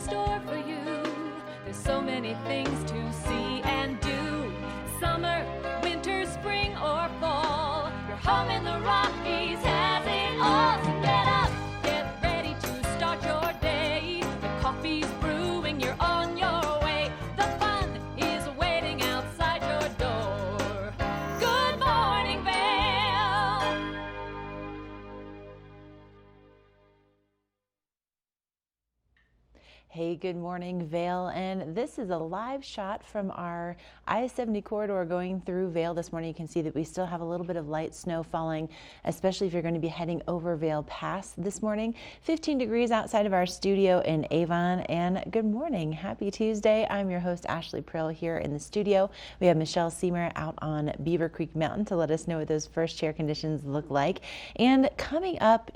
store for you. There's so many things to see and do. Summer, winter, spring, or fall. Your home in the Rockies has it all. So get up, get ready to start your day. The coffee's brewing, you're on your way. The fun is waiting outside your door. Good morning, Vail. Hey, good morning, Vail, and this is a live shot from our I-70 corridor going through Vail this morning. You can see that we still have a little bit of light snow falling, especially if you're going to be heading over Vail Pass this morning. 15 degrees outside of our studio in Avon, and good morning. Happy Tuesday. I'm your host, Ashley Prill, here in the studio. We have Michelle Seymour out on Beaver Creek Mountain to let us know what those first chair conditions look like. And coming up,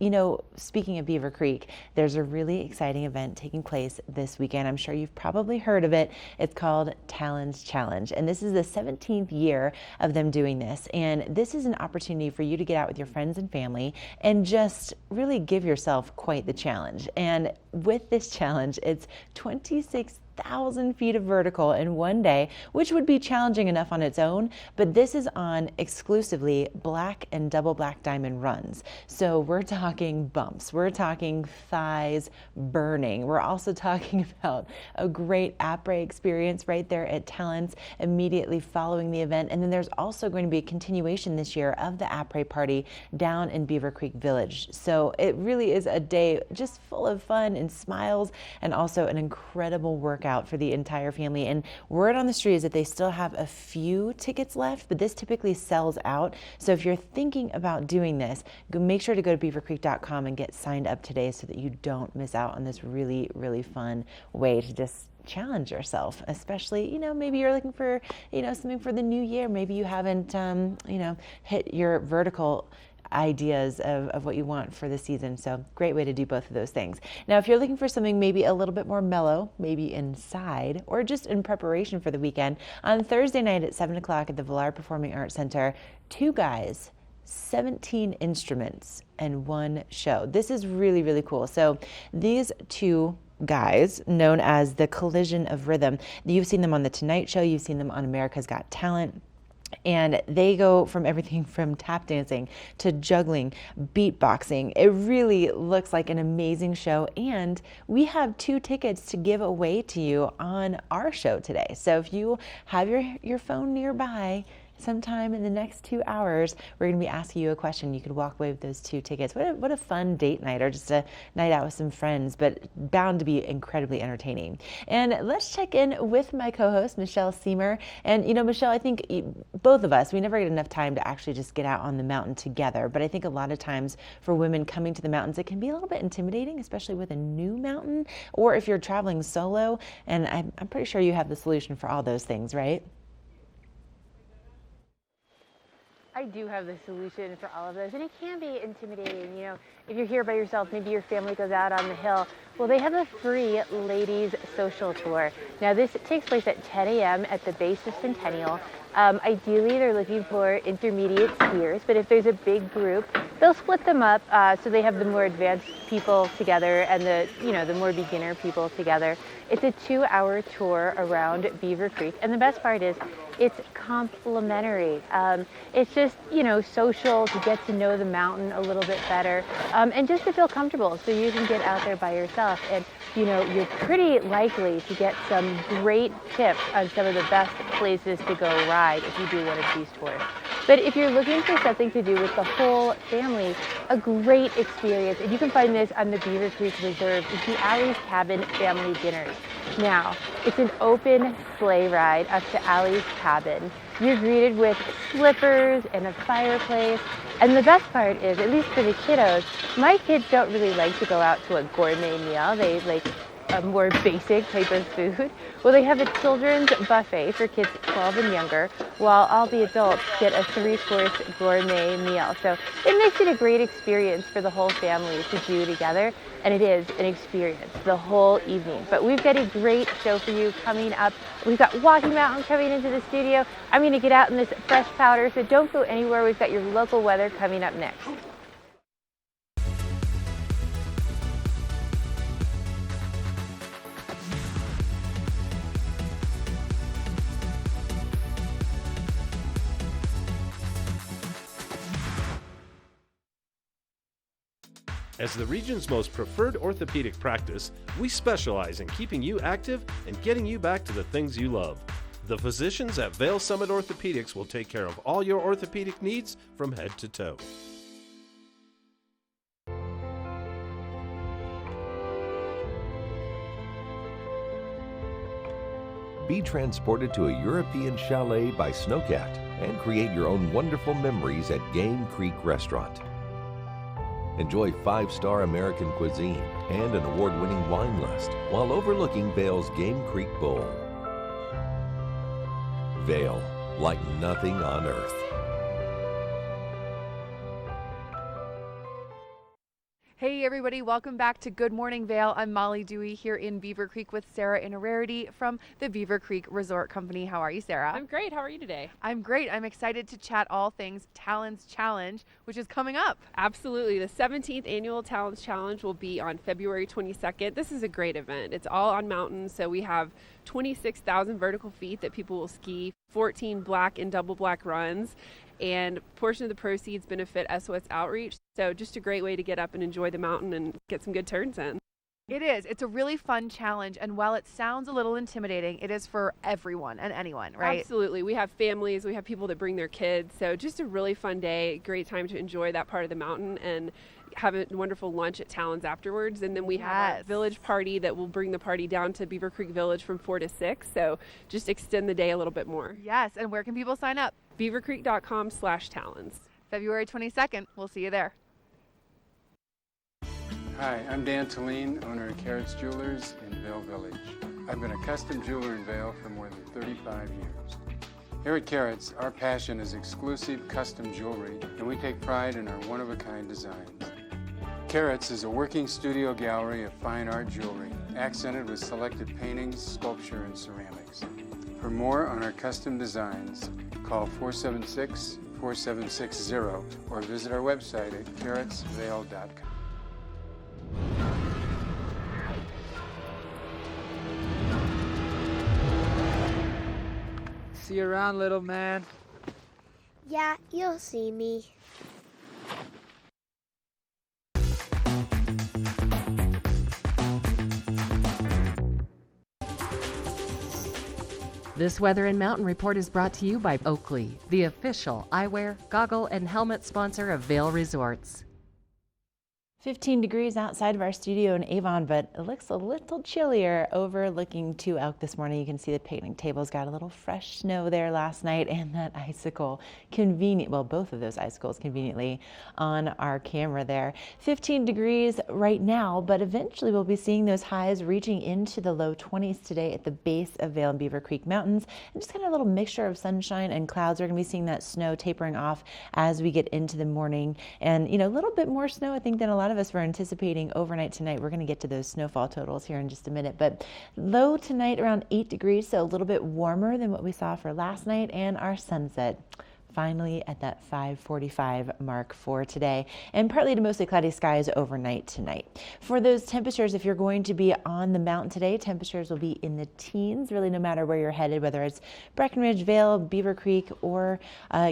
speaking of Beaver Creek, there's a really exciting event taking place this weekend. I'm sure you've probably heard of it. It's called Talon's Challenge, and this is the 17th year of them doing this. And this is an opportunity for you to get out with your friends and family and just really give yourself quite the challenge. And with this challenge, it's 26,000 feet of vertical in one day, which would be challenging enough on its own, but this is on exclusively black and double black diamond runs. So we're talking bumps, we're talking thighs burning. We're also talking about a great après experience right there at Talon's immediately following the event. And then there's also going to be a continuation this year of the après party down in Beaver Creek Village. So it really is a day just full of fun and smiles, and also an incredible workout for the entire family. And word on the street is that they still have a few tickets left, but this typically sells out. So if you're thinking about doing this, make sure to go to beavercreek.com and get signed up today so that you don't miss out on this really, really fun way to just challenge yourself, especially, maybe you're looking for, something for the new year. Maybe you haven't, hit your vertical ideas of what you want for the season. So great way to do both of those things. Now, if you're looking for something maybe a little bit more mellow, maybe inside or just in preparation for the weekend, on Thursday night at 7 o'clock at the Villard Performing Arts Center, 2 guys, 17 instruments, and 1 show. This is really, really cool. So these 2 guys, known as the Collision of Rhythm, you've seen them on The Tonight Show, you've seen them on America's Got Talent. And they go from everything from tap dancing to juggling, beatboxing. It really looks like an amazing show. And we have 2 tickets to give away to you on our show today. So if you have your phone nearby, sometime in the next 2 hours, we're going to be asking you a question. You could walk away with those 2 tickets. What a fun date night, or just a night out with some friends, but bound to be incredibly entertaining. And let's check in with my co-host, Michelle Seymour. And Michelle, I think both of us, we never get enough time to actually just get out on the mountain together. But I think a lot of times for women coming to the mountains, it can be a little bit intimidating, especially with a new mountain, or if you're traveling solo. And I'm pretty sure you have the solution for all those things, right? I do have the solution for all of those, and it can be intimidating. If you're here by yourself, maybe your family goes out on the hill. Well, they have a free ladies social tour. Now, this takes place at 10 a.m. at the base of Centennial. Ideally, they're looking for intermediate skiers, but if there's a big group, they'll split them up so they have the more advanced people together and the more beginner people together. It's a 2-hour tour around Beaver Creek, and the best part is it's complimentary. It's just, social, to get to know the mountain a little bit better, and just to feel comfortable so you can get out there by yourself. And, you're pretty likely to get some great tips on some of the best places to go ride if you do one of these tours. But if you're looking for something to do with the whole family, a great experience, and you can find this on the Beaver Creek Reserve, is the Allie's Cabin Family Dinners. Now, it's an open sleigh ride up to Allie's Cabin. You're greeted with slippers and a fireplace. And the best part is, at least for the kiddos, my kids don't really like to go out to a gourmet meal. They like a more basic type of food. Well, they have a children's buffet for kids 12 and younger, while all the adults get a 3-course gourmet meal. So it makes it a great experience for the whole family to do together, and it is an experience the whole evening. But we've got a great show for you coming up. We've got Walking Mountain coming into the studio. I'm going to get out in this fresh powder, so don't go anywhere. We've got your local weather coming up next. As the region's most preferred orthopedic practice, we specialize in keeping you active and getting you back to the things you love. The physicians at Vail Summit Orthopedics will take care of all your orthopedic needs from head to toe. Be transported to a European chalet by Snowcat and create your own wonderful memories at Game Creek Restaurant. Enjoy 5-star American cuisine and an award-winning wine list while overlooking Vail's Game Creek Bowl. Vail, like nothing on earth. Hey everybody, welcome back to Good Morning Vail. I'm Molly Dewey here in Beaver Creek with Sarah and Rarity from the Beaver Creek Resort Company. How are you, Sarah? I'm great. How are you today? I'm great. I'm excited to chat all things Talons Challenge, which is coming up. Absolutely. The 17th Annual Talons Challenge will be on February 22nd. This is a great event. It's all on mountains, so we have 26,000 vertical feet that people will ski, 14 black and double black runs, and a portion of the proceeds benefit SOS Outreach. So just a great way to get up and enjoy the mountain and get some good turns in. It is. It's a really fun challenge, and while it sounds a little intimidating, it is for everyone and anyone, right? Absolutely. We have families, we have people that bring their kids, so just a really fun day, great time to enjoy that part of the mountain and have a wonderful lunch at Talons afterwards. And then we have a village party that will bring the party down to Beaver Creek Village from 4 to 6, so just extend the day a little bit more. Yes, and where can people sign up? beavercreek.com/talons. February 22nd. We'll see you there. Hi, I'm Dan Talene, owner of Carrots Jewelers in Vail Village. I've been a custom jeweler in Vail for more than 35 years. Here at Carrots, our passion is exclusive custom jewelry, and we take pride in our one-of-a-kind designs. Carrots is a working studio gallery of fine art jewelry, accented with selected paintings, sculpture, and ceramics. For more on our custom designs, call 476-4760 or visit our website at carrotsvail.com. See you around, little man. Yeah, you'll see me. This Weather and Mountain Report is brought to you by Oakley, the official eyewear, goggle, and helmet sponsor of Vail Resorts. 15 degrees outside of our studio in Avon, but it looks a little chillier overlooking to Elk this morning. You can see the picnic tables got a little fresh snow there last night, and that icicle both of those icicles conveniently on our camera there. 15 degrees right now, but eventually we'll be seeing those highs reaching into the low 20s today at the base of Vail and Beaver Creek Mountains, and just kind of a little mixture of sunshine and clouds. We're going to be seeing that snow tapering off as we get into the morning, and a little bit more snow I think than a lot of us were anticipating overnight tonight. We're going to get to those snowfall totals here in just a minute, but low tonight around 8 degrees, so a little bit warmer than what we saw for last night, and our sunset finally at that 5:45 mark for today, and partly to mostly cloudy skies overnight tonight. For those temperatures, if you're going to be on the mountain today, temperatures will be in the teens, really no matter where you're headed, whether it's Breckenridge, Vail, Beaver Creek, or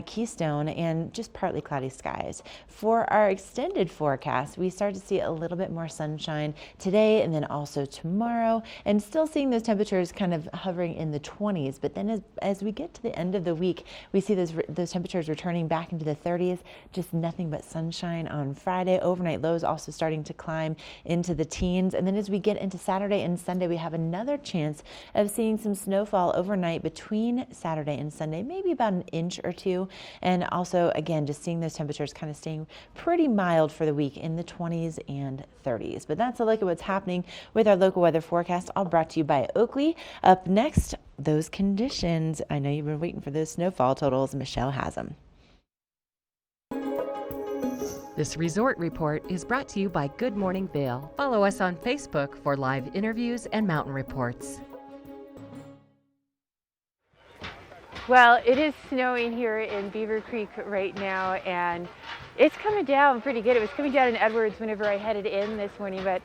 Keystone, and just partly cloudy skies. For our extended forecast, we start to see a little bit more sunshine today and then also tomorrow, and still seeing those temperatures kind of hovering in the 20s, but then as we get to the end of the week, we see those temperatures returning back into the 30s, just nothing but sunshine on Friday. Overnight lows also starting to climb into the teens. And then as we get into Saturday and Sunday, we have another chance of seeing some snowfall overnight between Saturday and Sunday, maybe about an inch or two. And also, again, just seeing those temperatures kind of staying pretty mild for the week in the 20s and 30s. But that's a look at what's happening with our local weather forecast, all brought to you by Oakley. Up next, those conditions. I know you've been waiting for those snowfall totals. Michelle has them. This resort report is brought to you by Good Morning Vail. Follow us on Facebook for live interviews and mountain reports. Well, it is snowing here in Beaver Creek right now, and it's coming down pretty good. It was coming down in Edwards whenever I headed in this morning, but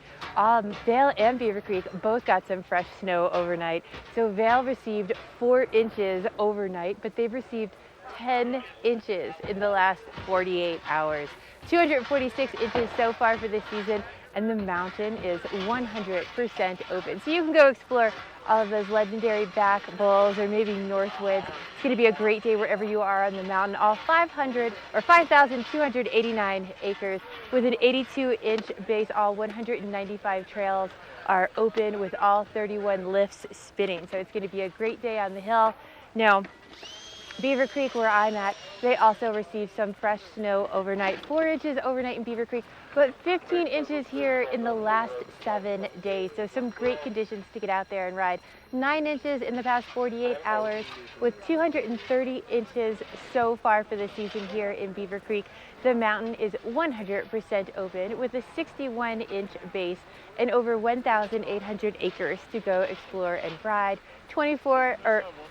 Vail and Beaver Creek both got some fresh snow overnight. So Vail received 4 inches overnight, but they've received 10 inches in the last 48 hours. 246 inches so far for this season, and the mountain is 100% open. So you can go explore all of those legendary back bowls or maybe Northwoods. It's going to be a great day wherever you are on the mountain. All 5,289 acres with an 82-inch base. All 195 trails are open with all 31 lifts spinning. So it's going to be a great day on the hill. Now, Beaver Creek, where I'm at, they also received some fresh snow overnight. 4 inches overnight in Beaver Creek, but 15 inches here in the last 7 days. So some great conditions to get out there and ride. 9 inches in the past 48 hours with 230 inches so far for the season here in Beaver Creek. The mountain is 100% open with a 61-inch base and over 1,800 acres to go explore and ride.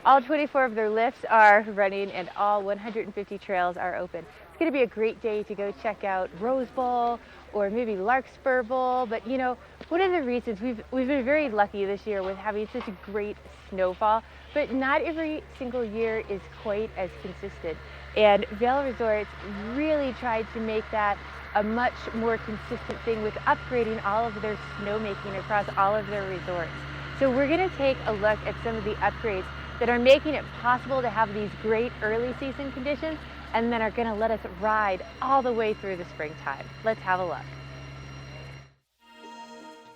All 24 of their lifts are running and all 150 trails are open. It's going to be a great day to go check out Rose Bowl or maybe Larkspur Bowl. But you know, one of the reasons we've been very lucky this year with having such a great snowfall, but not every single year is quite as consistent. And Vail Resorts really tried to make that a much more consistent thing with upgrading all of their snowmaking across all of their resorts. So we're going to take a look at some of the upgrades that are making it possible to have these great early season conditions and then are going to let us ride all the way through the springtime. Let's have a look.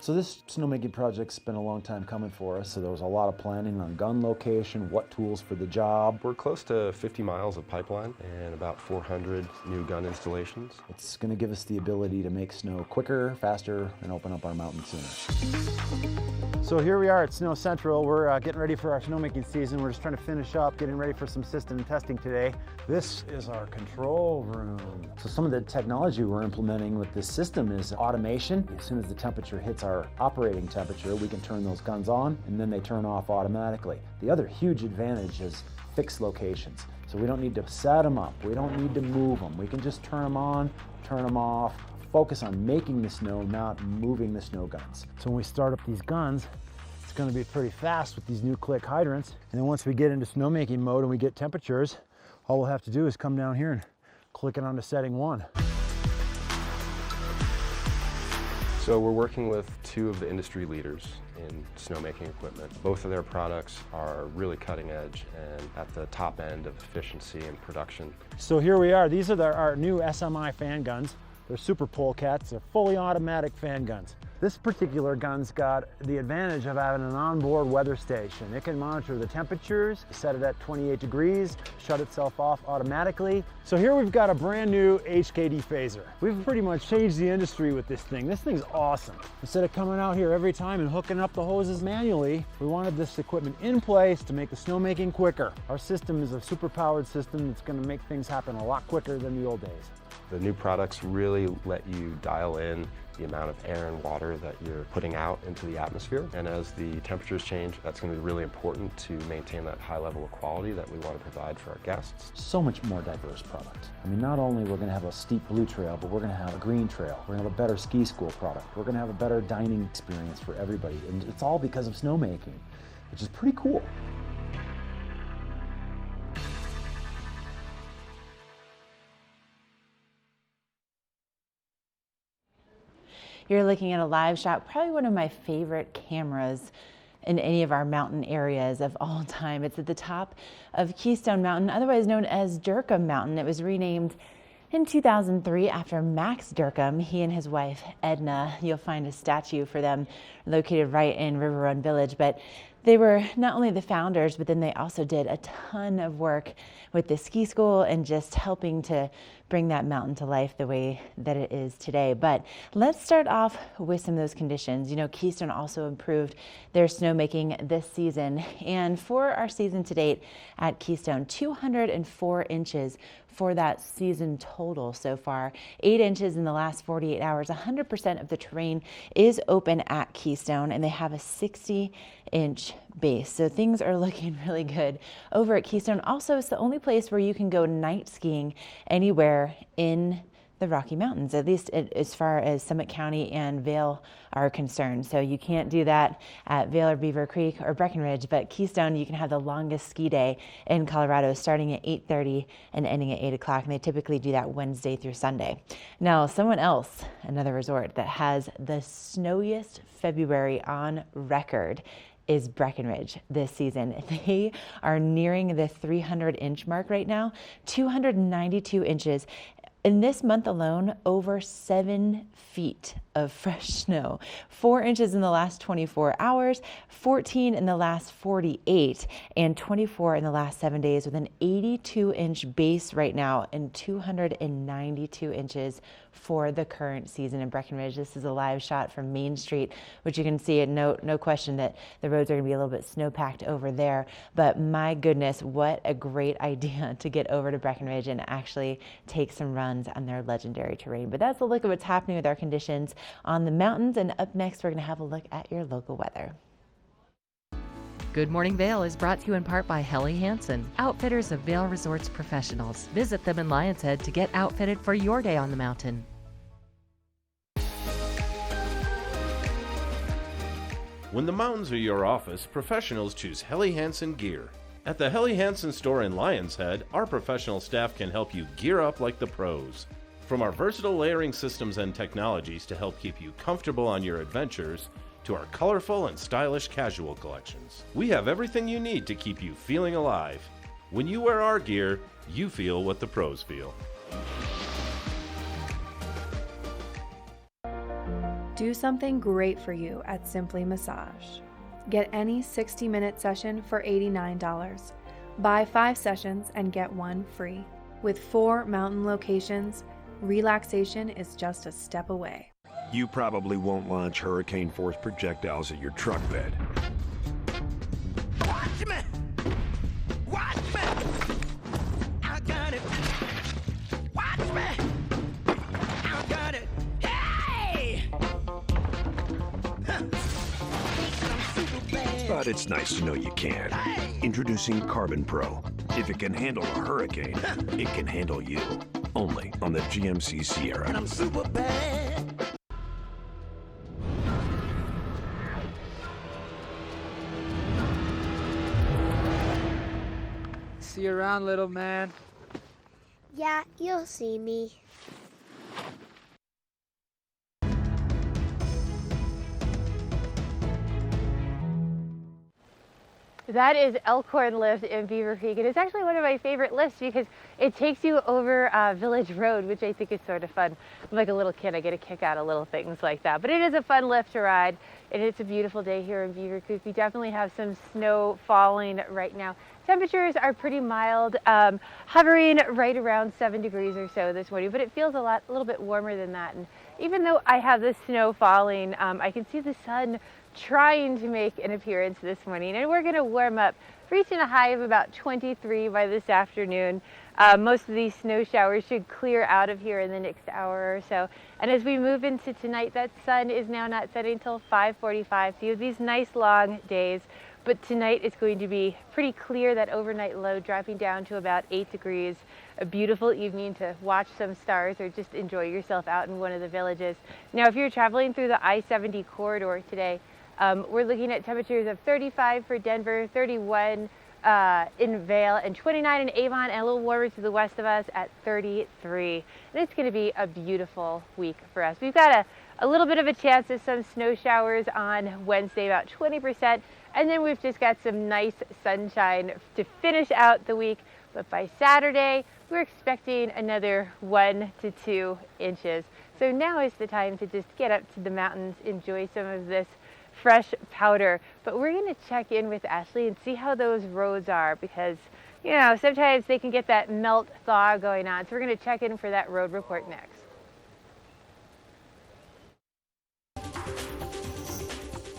So this snowmaking project's been a long time coming for us. So there was a lot of planning on gun location, what tools for the job. We're close to 50 miles of pipeline and about 400 new gun installations. It's going to give us the ability to make snow quicker, faster, and open up our mountain sooner. So here we are at Snow Central. We're getting ready for our snowmaking season. We're just trying to finish up, getting ready for some system testing today. This is our control room. So some of the technology we're implementing with this system is automation. As soon as the temperature hits our operating temperature, we can turn those guns on and then they turn off automatically. The other huge advantage is fixed locations. So we don't need to set them up. We don't need to move them. We can just turn them on, turn them off, focus on making the snow, not moving the snow guns. So when we start up these guns, it's going to be pretty fast with these new click hydrants. And then once we get into snowmaking mode and we get temperatures, all we'll have to do is come down here and click it onto setting 1. So we're working with 2 of the industry leaders in snowmaking equipment. Both of their products are really cutting edge and at the top end of efficiency and production. So here we are. These are our new SMI fan guns. They're super polecats. They're fully automatic fan guns. This particular gun's got the advantage of having an onboard weather station. It can monitor the temperatures, set it at 28 degrees, shut itself off automatically. So here we've got a brand new HKD phaser. We've pretty much changed the industry with this thing. This thing's awesome. Instead of coming out here every time and hooking up the hoses manually, we wanted this equipment in place to make the snowmaking quicker. Our system is a super powered system that's going to make things happen a lot quicker than the old days. The new products really let you dial in the amount of air and water that you're putting out into the atmosphere. And as the temperatures change, that's going to be really important to maintain that high level of quality that we want to provide for our guests. So much more diverse product. I mean, not only we're going to have a steep blue trail, but we're going to have a green trail. We're going to have a better ski school product. We're going to have a better dining experience for everybody. And it's all because of snowmaking, which is pretty cool. You're looking at a live shot, probably one of my favorite cameras in any of our mountain areas of all time. It's at the top of Keystone Mountain, otherwise known as Durkheim Mountain. It was renamed in 2003 after Max Durkheim. He and his wife, Edna, you'll find a statue for them located right in River Run Village. But they were not only the founders, but then they also did a ton of work with the ski school and just helping to bring that mountain to life the way that it is today. But let's start off with some of those conditions. You know, Keystone also improved their snowmaking this season. And for our season to date at Keystone, 204 inches for that season total so far. 8 inches in the last 48 hours. 100% of the terrain is open at Keystone, and they have a 60-inch base. So things are looking really good over at Keystone. Also, it's the only place where you can go night skiing anywhere in the Rocky Mountains, at least as far as Summit County and Vail are concerned. So you can't do that at Vail or Beaver Creek or Breckenridge, but Keystone, you can have the longest ski day in Colorado, starting at 8:30 and ending at 8 o'clock. And they typically do that Wednesday through Sunday. Now, someone else, another resort that has the snowiest February on record is Breckenridge this season. They are nearing the 300-inch mark right now, 292 inches. In this month alone, over 7 feet of fresh snow, 4 inches in the last 24 hours, 14 in the last 48, and 24 in the last 7 days, with an 82-inch base right now and 292 inches for the current season in Breckenridge. This is a live shot from Main Street, which you can see, and no question that the roads are going to be a little bit snow-packed over there. But my goodness, what a great idea to get over to Breckenridge and actually take some runs on their legendary terrain. But that's a look at what's happening with our conditions on the mountains. And up next, we're going to have a look at your local weather. Good Morning Vail is brought to you in part by Helly Hansen, outfitters of Vail Resorts professionals. Visit them in Lion's Head to get outfitted for your day on the mountain. When the mountains are your office, professionals choose Helly Hansen gear. At the Helly Hansen store in Lion's Head, our professional staff can help you gear up like the pros. From our versatile layering systems and technologies to help keep you comfortable on your adventures, to our colorful and stylish casual collections, we have everything you need to keep you feeling alive. When you wear our gear, you feel what the pros feel. Do something great for you at Simply Massage. Get any 60-minute session for $89. Buy 5 sessions and get 1 free. With 4 mountain locations, relaxation is just a step away. You probably won't launch hurricane-force projectiles at your truck bed. Watch me! Watch me! I got it! Watch me! I got it! Hey! But it's nice to know you can. Introducing Carbon Pro. If it can handle a hurricane, it can handle you. Only on the GMC Sierra. And I'm super bad. See you around, little man. Yeah, you'll see me. That is Elkhorn Lift in Beaver Creek, and it's actually one of my favorite lifts because it takes you over Village Road, which I think is sort of fun. I'm like a little kid, I get a kick out of little things like that. But it is a fun lift to ride, and it's a beautiful day here in Beaver Creek. We definitely have some snow falling right now. Temperatures are pretty mild, hovering right around 7 degrees or so this morning, but it feels a little bit warmer than that. And even though I have the snow falling, I can see the sun trying to make an appearance this morning, and we're going to warm up, reaching a high of about 23 by this afternoon. Most of these snow showers should clear out of here in the next hour or so. And as we move into tonight, that sun is now not setting until 5:45. So you have these nice long days, but tonight it's going to be pretty clear, that overnight low dropping down to about 8 degrees. A beautiful evening to watch some stars or just enjoy yourself out in one of the villages. Now, if you're traveling through the I-70 corridor today, we're looking at temperatures of 35 for Denver, 31 in Vail, and 29 in Avon, and a little warmer to the west of us at 33. And it's going to be a beautiful week for us. We've got a little bit of a chance of some snow showers on Wednesday, about 20%, and then we've just got some nice sunshine to finish out the week. But by Saturday, we're expecting another 1 to 2 inches. So now is the time to just get up to the mountains, enjoy some of this fresh powder. But we're going to check in with Ashley and see how those roads are, because you know sometimes they can get that melt thaw going on. So we're going to check in for that road report next.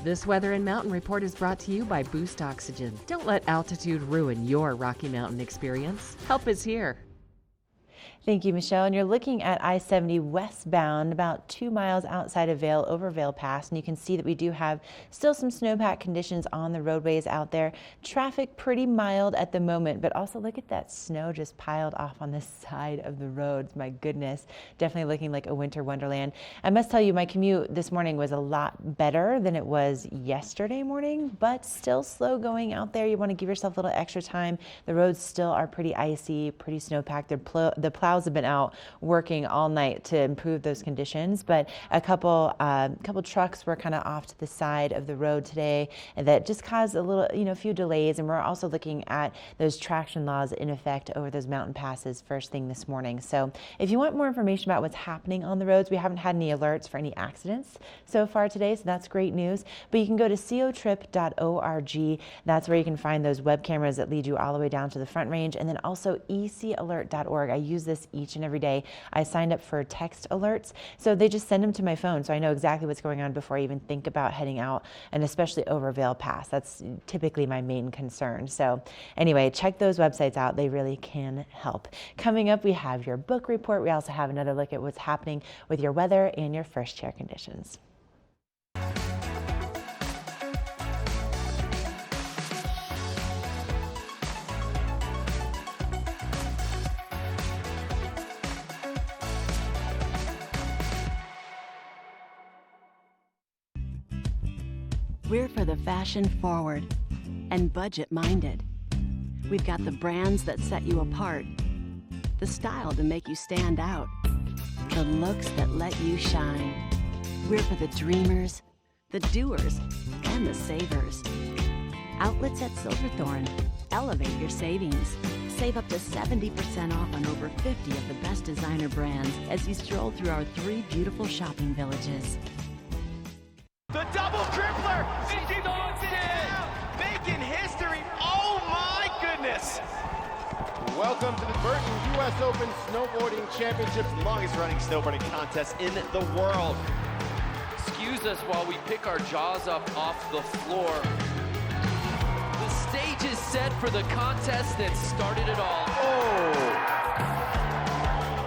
This weather and mountain report is brought to you by Boost Oxygen. Don't let altitude ruin your Rocky Mountain experience. Help is here. Thank you, Michelle. And you're looking at I-70 westbound, about 2 miles outside of Vail, over Vail Pass. And you can see that we do have still some snowpack conditions on the roadways out there. Traffic pretty mild at the moment, but also look at that snow just piled off on the side of the roads. My goodness, definitely looking like a winter wonderland. I must tell you, my commute this morning was a lot better than it was yesterday morning, but still slow going out there. You want to give yourself a little extra time. The roads still are pretty icy, pretty snowpacked. The plows have been out working all night to improve those conditions, but a couple trucks were kind of off to the side of the road today, and that just caused a little, a few delays. And we're also looking at those traction laws in effect over those mountain passes first thing this morning. So if you want more information about what's happening on the roads, we haven't had any alerts for any accidents so far today, so that's great news. But you can go to cotrip.org. That's where you can find those web cameras that lead you all the way down to the Front Range, and then also ecalert.org. I use this each and every day. I signed up for text alerts, so they just send them to my phone, so I know exactly what's going on before I even think about heading out, and especially over Vail Pass. That's typically my main concern. So anyway, check those websites out. They really can help. Coming up, we have your book report. We also have another look at what's happening with your weather and your first chair conditions. We're for the fashion forward and budget minded. We've got the brands that set you apart, the style to make you stand out, the looks that let you shine. We're for the dreamers, the doers, and the savers. Outlets at Silverthorne. Elevate your savings. Save up to 70% off on over 50 of the best designer brands as you stroll through our 3 beautiful shopping villages. The double crippler! 50 points in! Making history! Oh my goodness! Welcome to the Burton U.S. Open Snowboarding Championships, longest running snowboarding contest in the world. Excuse us while we pick our jaws up off the floor. The stage is set for the contest that started it all.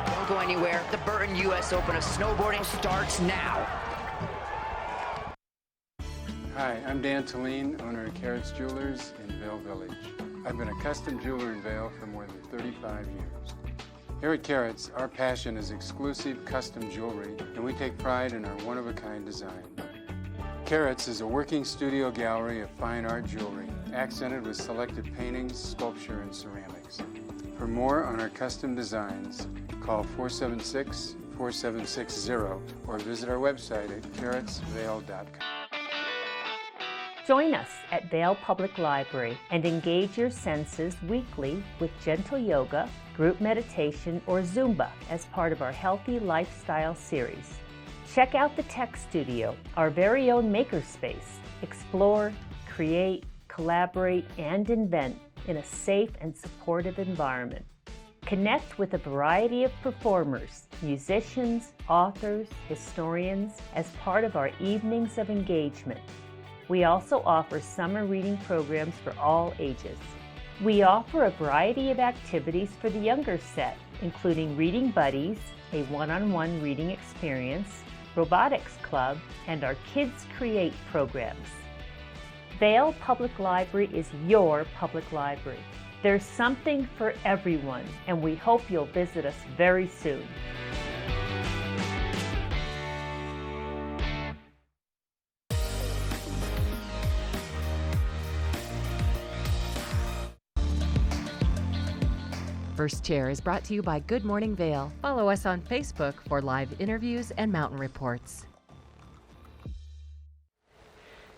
Don't go anywhere. The Burton U.S. Open of Snowboarding starts now. Hi, I'm Dan Talene, owner of Carrots Jewelers in Vail Village. I've been a custom jeweler in Vail for more than 35 years. Here at Carrots, our passion is exclusive custom jewelry, and we take pride in our one-of-a-kind design. Carrots is a working studio gallery of fine art jewelry, accented with selected paintings, sculpture, and ceramics. For more on our custom designs, call 476-4760 or visit our website at carrotsvail.com. Join us at Vail Public Library and engage your senses weekly with gentle yoga, group meditation, or Zumba as part of our Healthy Lifestyle series. Check out the Tech Studio, our very own makerspace. Explore, create, collaborate, and invent in a safe and supportive environment. Connect with a variety of performers, musicians, authors, historians as part of our evenings of engagement. We also offer summer reading programs for all ages. We offer a variety of activities for the younger set, including Reading Buddies, a one-on-one reading experience, Robotics Club, and our Kids Create programs. Vail Public Library is your public library. There's something for everyone, and we hope you'll visit us very soon. First Chair is brought to you by Good Morning Vail. Follow us on Facebook for live interviews and mountain reports.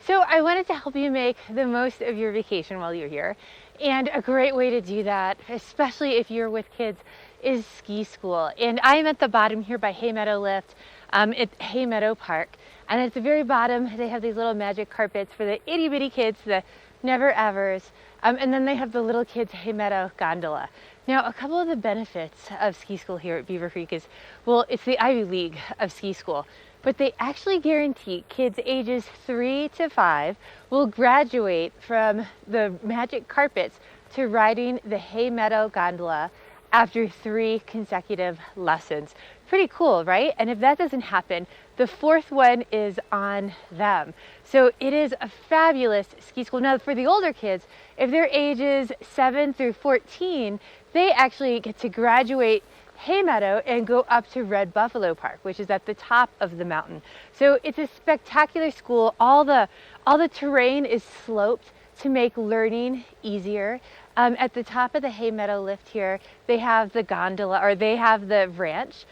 So I wanted to help you make the most of your vacation while you're here. And a great way to do that, especially if you're with kids, is ski school. And I'm at the bottom here by Hay Meadow Lift at Hay Meadow Park. And at the very bottom, they have these little magic carpets for the itty bitty kids, the never evers. And then they have the little kids Hay Meadow gondola. Now, a couple of the benefits of ski school here at Beaver Creek is, well, it's the Ivy League of ski school, but they actually guarantee kids ages 3 to 5 will graduate from the magic carpets to riding the Hay Meadow gondola after 3 consecutive lessons. Pretty cool, right? And if that doesn't happen, the 4th one is on them. So it is a fabulous ski school. Now for the older kids, if they're ages 7 through 14, they actually get to graduate Haymeadow and go up to Red Buffalo Park, which is at the top of the mountain. So it's a spectacular school. All the terrain is sloped to make learning easier. At the top of the Haymeadow lift here, they have the gondola, or they have the ranch,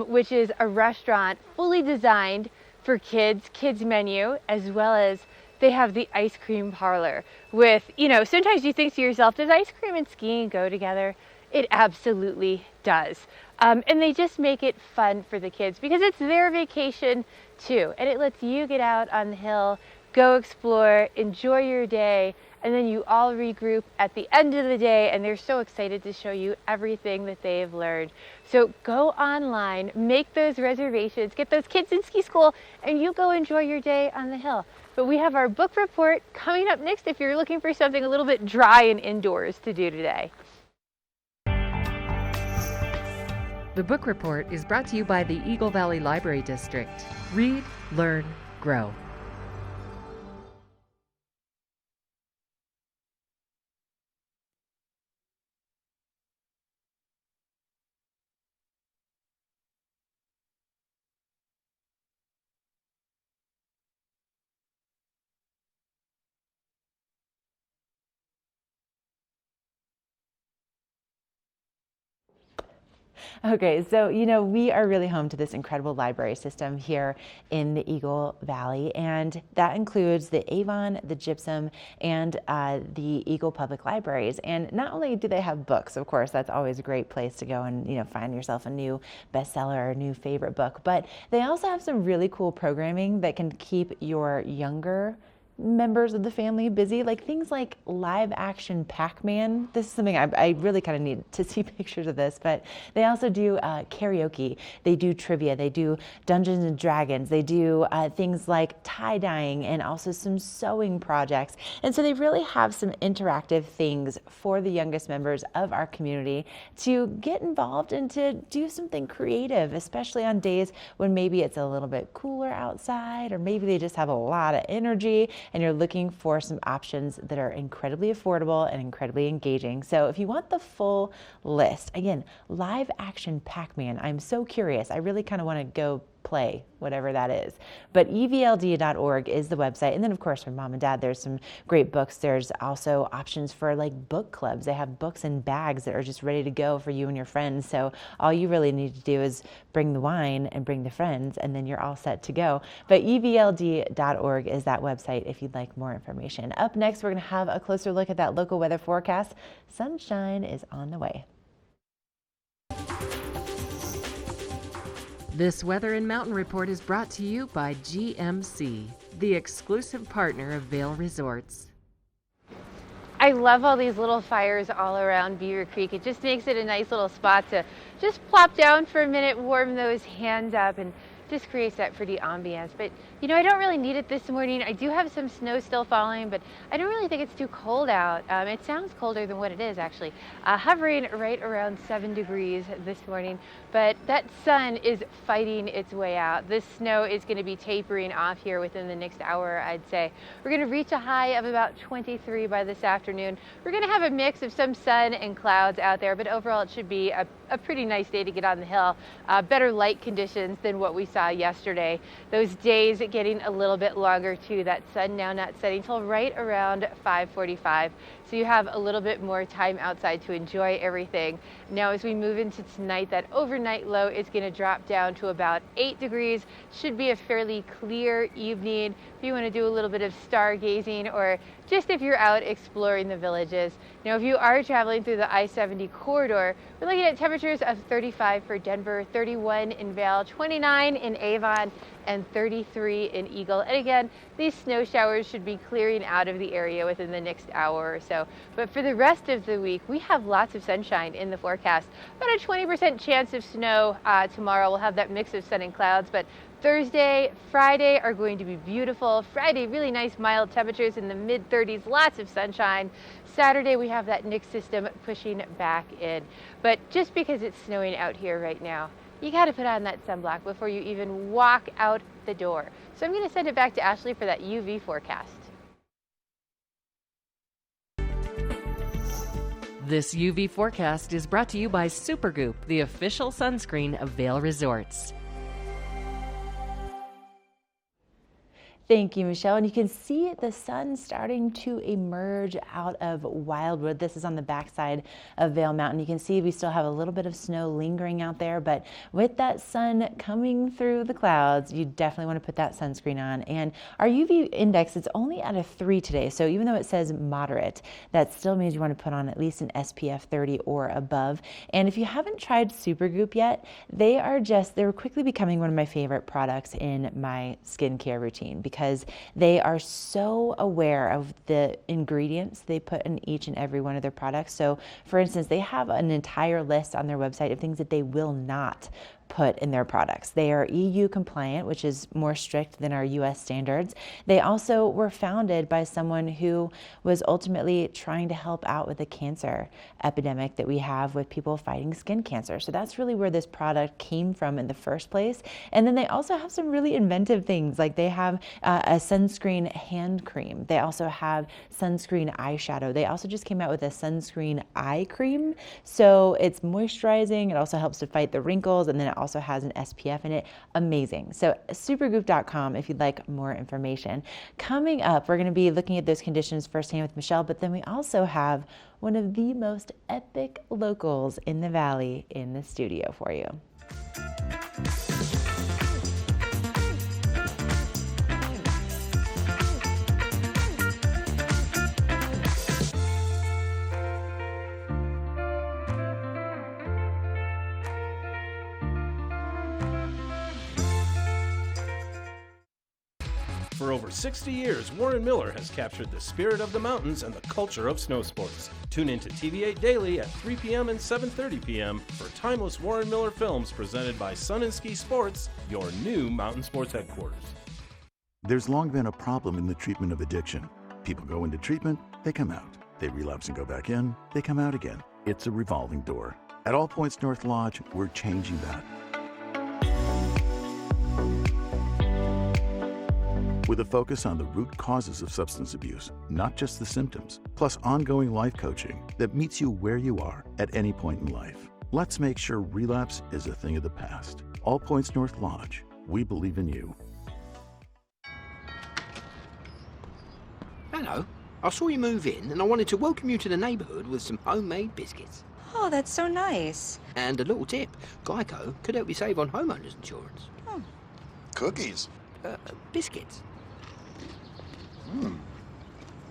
which is a restaurant fully designed for kids menu, as well as they have the ice cream parlor with, you know, sometimes you think to yourself, does ice cream and skiing go together? It absolutely does. And they just make it fun for the kids because it's their vacation too. And it lets you get out on the hill, go explore, enjoy your day, and then you all regroup at the end of the day and they're so excited to show you everything that they've learned. So go online, make those reservations, get those kids in ski school, and you go enjoy your day on the hill. But we have our book report coming up next if you're looking for something a little bit dry and indoors to do today. The book report is brought to you by the Eagle Valley Library District. Read, learn, grow. Okay, so you know, we are really home to this incredible library system here in the Eagle Valley, and that includes the Avon, the Gypsum, and the Eagle Public Libraries. And not only do they have books, of course, that's always a great place to go and, you know, find yourself a new bestseller or a new favorite book, but they also have some really cool programming that can keep your younger members of the family busy, like things like live action Pac-Man. This is something I really kind of need to see pictures of this, but they also do karaoke, they do trivia, they do Dungeons and Dragons, they do things like tie-dyeing and also some sewing projects. And so they really have some interactive things for the youngest members of our community to get involved and to do something creative, especially on days when maybe it's a little bit cooler outside, or maybe they just have a lot of energy and you're looking for some options that are incredibly affordable and incredibly engaging. So if you want the full list, again, live action Pac-Man, I'm so curious. I really kind of want to go play whatever that is. But evld.org is the website. And then of course for mom and dad, there's some great books. There's also options for like book clubs. They have books in bags that are just ready to go for you and your friends. So all you really need to do is bring the wine and bring the friends, and then you're all set to go. But evld.org is that website if you'd like more information. Up next, we're going to have a closer look at that local weather forecast. Sunshine is on the way. This Weather and Mountain Report is brought to you by GMC, the exclusive partner of Vail Resorts. I love all these little fires all around Beaver Creek. It just makes it a nice little spot to just plop down for a minute, warm those hands up, and just creates that pretty ambiance. But you know, I don't really need it this morning. I do have some snow still falling, but I don't really think it's too cold out. It sounds colder than what it is actually. Hovering right around 7 degrees this morning, but that sun is fighting its way out. This snow is going to be tapering off here within the next hour, I'd say. We're going to reach a high of about 23 by this afternoon. We're going to have a mix of some sun and clouds out there, but overall it should be a pretty nice day to get on the hill. Better light conditions than what we saw yesterday. Those days getting a little bit longer too. That sun now not setting till right around 5:45. So you have a little bit more time outside to enjoy everything. Now as we move into tonight, that overnight low is going to drop down to about 8 degrees. Should be a fairly clear evening if you want to do a little bit of stargazing, or just if you're out exploring the villages. Now if you are traveling through the I-70 corridor, we're looking at temperatures of 35 for Denver, 31 in Vail, 29 in Avon and 33 in Eagle. And again, these snow showers should be clearing out of the area within the next hour or so. But for the rest of the week, we have lots of sunshine in the forecast. About a 20% chance of snow tomorrow. We'll have that mix of sun and clouds, but Thursday, Friday are going to be beautiful. Friday, really nice mild temperatures in the mid-30s, lots of sunshine. Saturday, we have that Nick system pushing back in. But just because it's snowing out here right now, you got to put on that sunblock before you even walk out the door. So I'm going to send it back to Ashley for that UV forecast. This UV forecast is brought to you by Supergoop, the official sunscreen of Vail Resorts. Thank you, Michelle. And you can see the sun starting to emerge out of Wildwood. This is on the backside of Vail Mountain. You can see we still have a little bit of snow lingering out there, but with that sun coming through the clouds, you definitely want to put that sunscreen on. And our UV index is only at a 3 today, so even though it says moderate, that still means you want to put on at least an SPF 30 or above. And if you haven't tried Supergoop yet, they're quickly becoming one of my favorite products in my skincare routine, because they are so aware of the ingredients they put in each and every one of their products. So for instance, they have an entire list on their website of things that they will not put in their products. They are EU compliant, which is more strict than our US standards. They also were founded by someone who was ultimately trying to help out with the cancer epidemic that we have with people fighting skin cancer. So that's really where this product came from in the first place. And then they also have some really inventive things, like they have a sunscreen hand cream. They also have sunscreen eyeshadow. They also just came out with a sunscreen eye cream. So it's moisturizing. It also helps to fight the wrinkles, and then it also has an SPF in it. Amazing. So supergoop.com if you'd like more information. Coming up, we're going to be looking at those conditions firsthand with Michelle, but then we also have one of the most epic locals in the valley in the studio for you. For over 60 years, Warren Miller has captured the spirit of the mountains and the culture of snow sports. Tune in to TV8 Daily at 3 p.m. and 7:30 p.m. for timeless Warren Miller films presented by Sun and Ski Sports, your new mountain sports headquarters. There's long been a problem in the treatment of addiction. People go into treatment, they come out. They relapse and go back in, they come out again. It's a revolving door. At All Points North Lodge, we're changing that. With a focus on the root causes of substance abuse, not just the symptoms, plus ongoing life coaching that meets you where you are at any point in life. Let's make sure relapse is a thing of the past. All Points North Lodge, we believe in you. Hello, I saw you move in and I wanted to welcome you to the neighbourhood with some homemade biscuits. Oh, that's so nice. And a little tip, Geico could help you save on homeowners insurance. Oh. Cookies? Biscuits.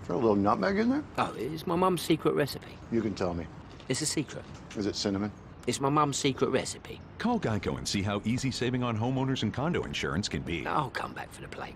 Throw a little nutmeg in there? Oh, it's my mum's secret recipe. You can tell me. It's a secret. Is it cinnamon? It's my mum's secret recipe. Call Geico and see how easy saving on homeowners and condo insurance can be. I'll come back for the plate.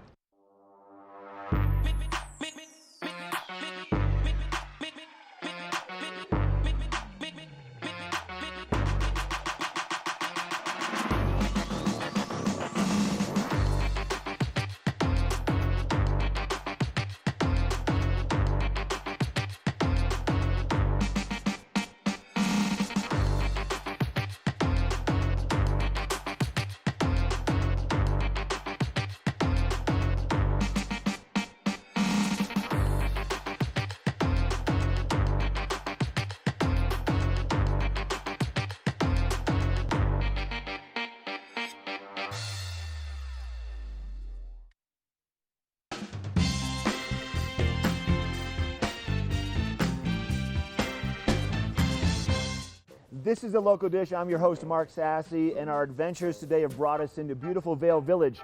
This is The Local Dish. I'm your host, Mark Sassy, and our adventures today have brought us into beautiful Vail Village.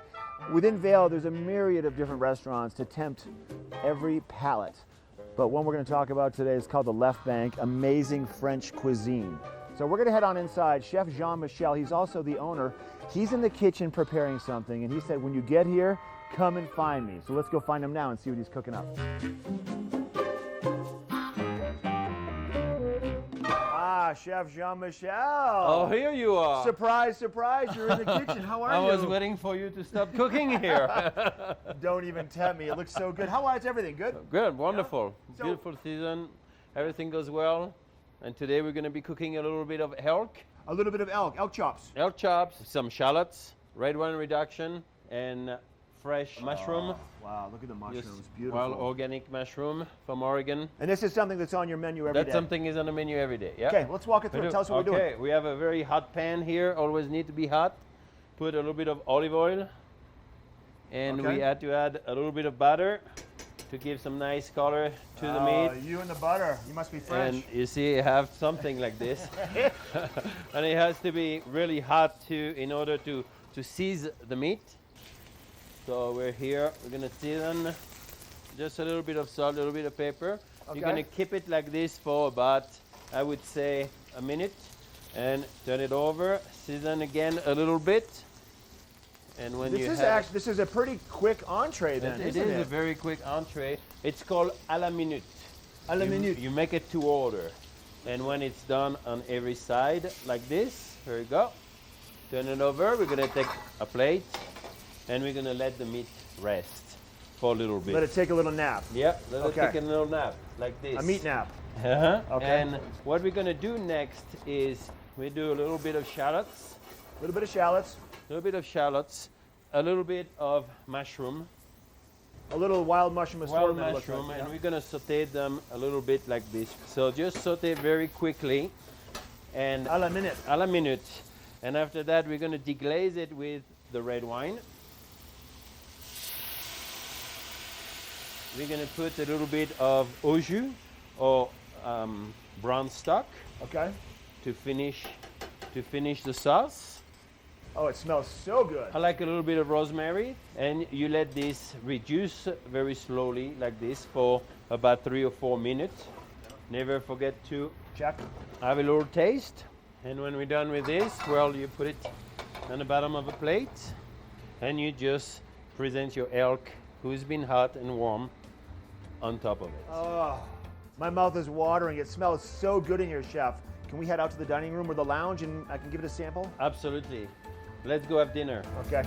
Within Vail, there's a myriad of different restaurants to tempt every palate. But one we're going to talk about today is called the Left Bank, amazing French cuisine. So we're gonna head on inside. Chef Jean-Michel, he's also the owner. He's in the kitchen preparing something, and he said, when you get here, come and find me. So let's go find him now and see what he's cooking up. Ah, Chef Jean-Michel. Oh, here you are. Surprise, surprise, you're in the kitchen. How are you? I was waiting for you to stop cooking here. Don't even tempt me. It looks so good. How is everything? Good? Good, wonderful. Yeah? So, beautiful season. Everything goes well. And today we're going to be cooking a little bit of elk. A little bit of elk chops. Elk chops, some shallots, red wine reduction, and fresh mushroom. Wow, look at the mushrooms. Yes, Beautiful. wild organic mushroom from Oregon. And this is something that's on your menu every day? That's something is on the menu every day, yeah. Okay, let's walk it through. Tell us what we're doing. Okay, we have a very hot pan here. Always need to be hot. Put a little bit of olive oil. And we had to add a little bit of butter to give some nice color to the meat. You and the butter. You must be French. And you see, you have something like this. And it has to be really hot too in order to season the meat. So we're here, we're gonna season just a little bit of salt, a little bit of pepper. Okay. You're gonna keep it like this for about, I would say, a minute. And turn it over, season again a little bit. And when this is a pretty quick entree then, it isn't is it? a very quick entree. It's called à la minute. À la minute. You make it to order. And when it's done on every side, like this, here you go. Turn it over, we're gonna take a plate, and we're gonna let the meat rest for a little bit. Let it take a little nap. Yeah, let it take a little nap, like this. A meat nap. Uh-huh. Okay. And what we're gonna do next is we do a little bit of shallots. A little bit of shallots. A little bit of shallots. A little bit of mushroom. A little wild mushroom Wild assortment. mushroom, Like, and we're gonna saute them a little bit like this. So just saute very quickly, and à la minute. À la minute. And after that, we're gonna deglaze it with the red wine. We're gonna put a little bit of au jus or brown stock. Okay. To finish the sauce. Oh, it smells so good. I like a little bit of rosemary, and you let this reduce very slowly like this for about 3 or 4 minutes. Never forget to check. Have a little taste. And when we're done with this, well, you put it on the bottom of a plate, and you just present your elk who's been hot and warm on top of it. Oh, my mouth is watering. It smells so good in here, Chef. Can we head out to the dining room or the lounge and I can give it a sample? Absolutely. Let's go have dinner. Okay.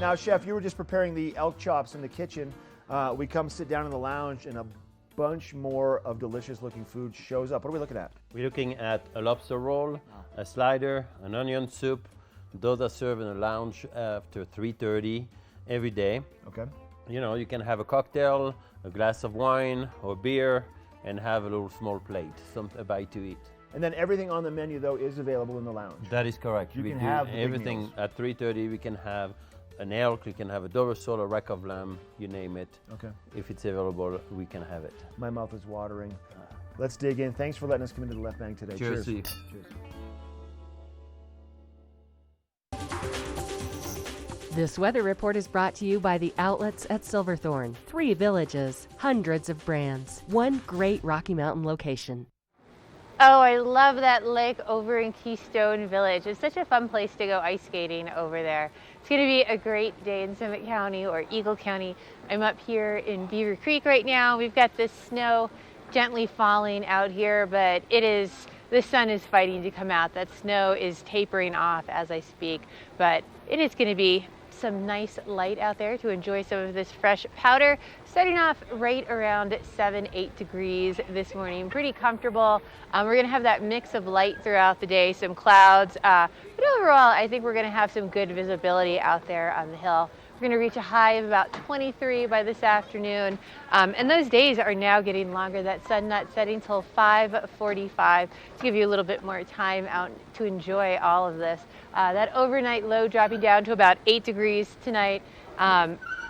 Now, Chef, you were just preparing the elk chops in the kitchen. We come sit down in the lounge and a bunch more of delicious looking food shows up. What are we looking at? We're looking at a lobster roll, a slider, an onion soup. Those are served in the lounge after 3:30 every day. Okay. You know, you can have a cocktail, a glass of wine or beer, and have a little small plate, a bite to eat. And then everything on the menu, though, is available in the lounge. That is correct. You we can do have the big everything meals. at 3:30. We can have an elk, we can have a Dover sole, a rack of lamb, you name it. Okay. If it's available, we can have it. My mouth is watering. Let's dig in. Thanks for letting us come into the Left Bank today. Cheers. Cheers. This weather report is brought to you by the outlets at Silverthorne. 3 villages, hundreds of brands, one great Rocky Mountain location. Oh, I love that lake over in Keystone Village. It's such a fun place to go ice skating over there. It's going to be a great day in Summit County or Eagle County. I'm up here in Beaver Creek right now. We've got this snow gently falling out here, but the sun is fighting to come out. That snow is tapering off as I speak, but it is going to be some nice light out there to enjoy some of this fresh powder. Starting off right around 7-8 degrees this morning, pretty comfortable. We're gonna have that mix of light throughout the day, some clouds, but overall I think we're gonna have some good visibility out there on the hill. We're gonna reach a high of about 23 by this afternoon, and those days are now getting longer. That sun not setting till 5:45 to give you a little bit more time out to enjoy all of this. That overnight low dropping down to about 8 degrees tonight.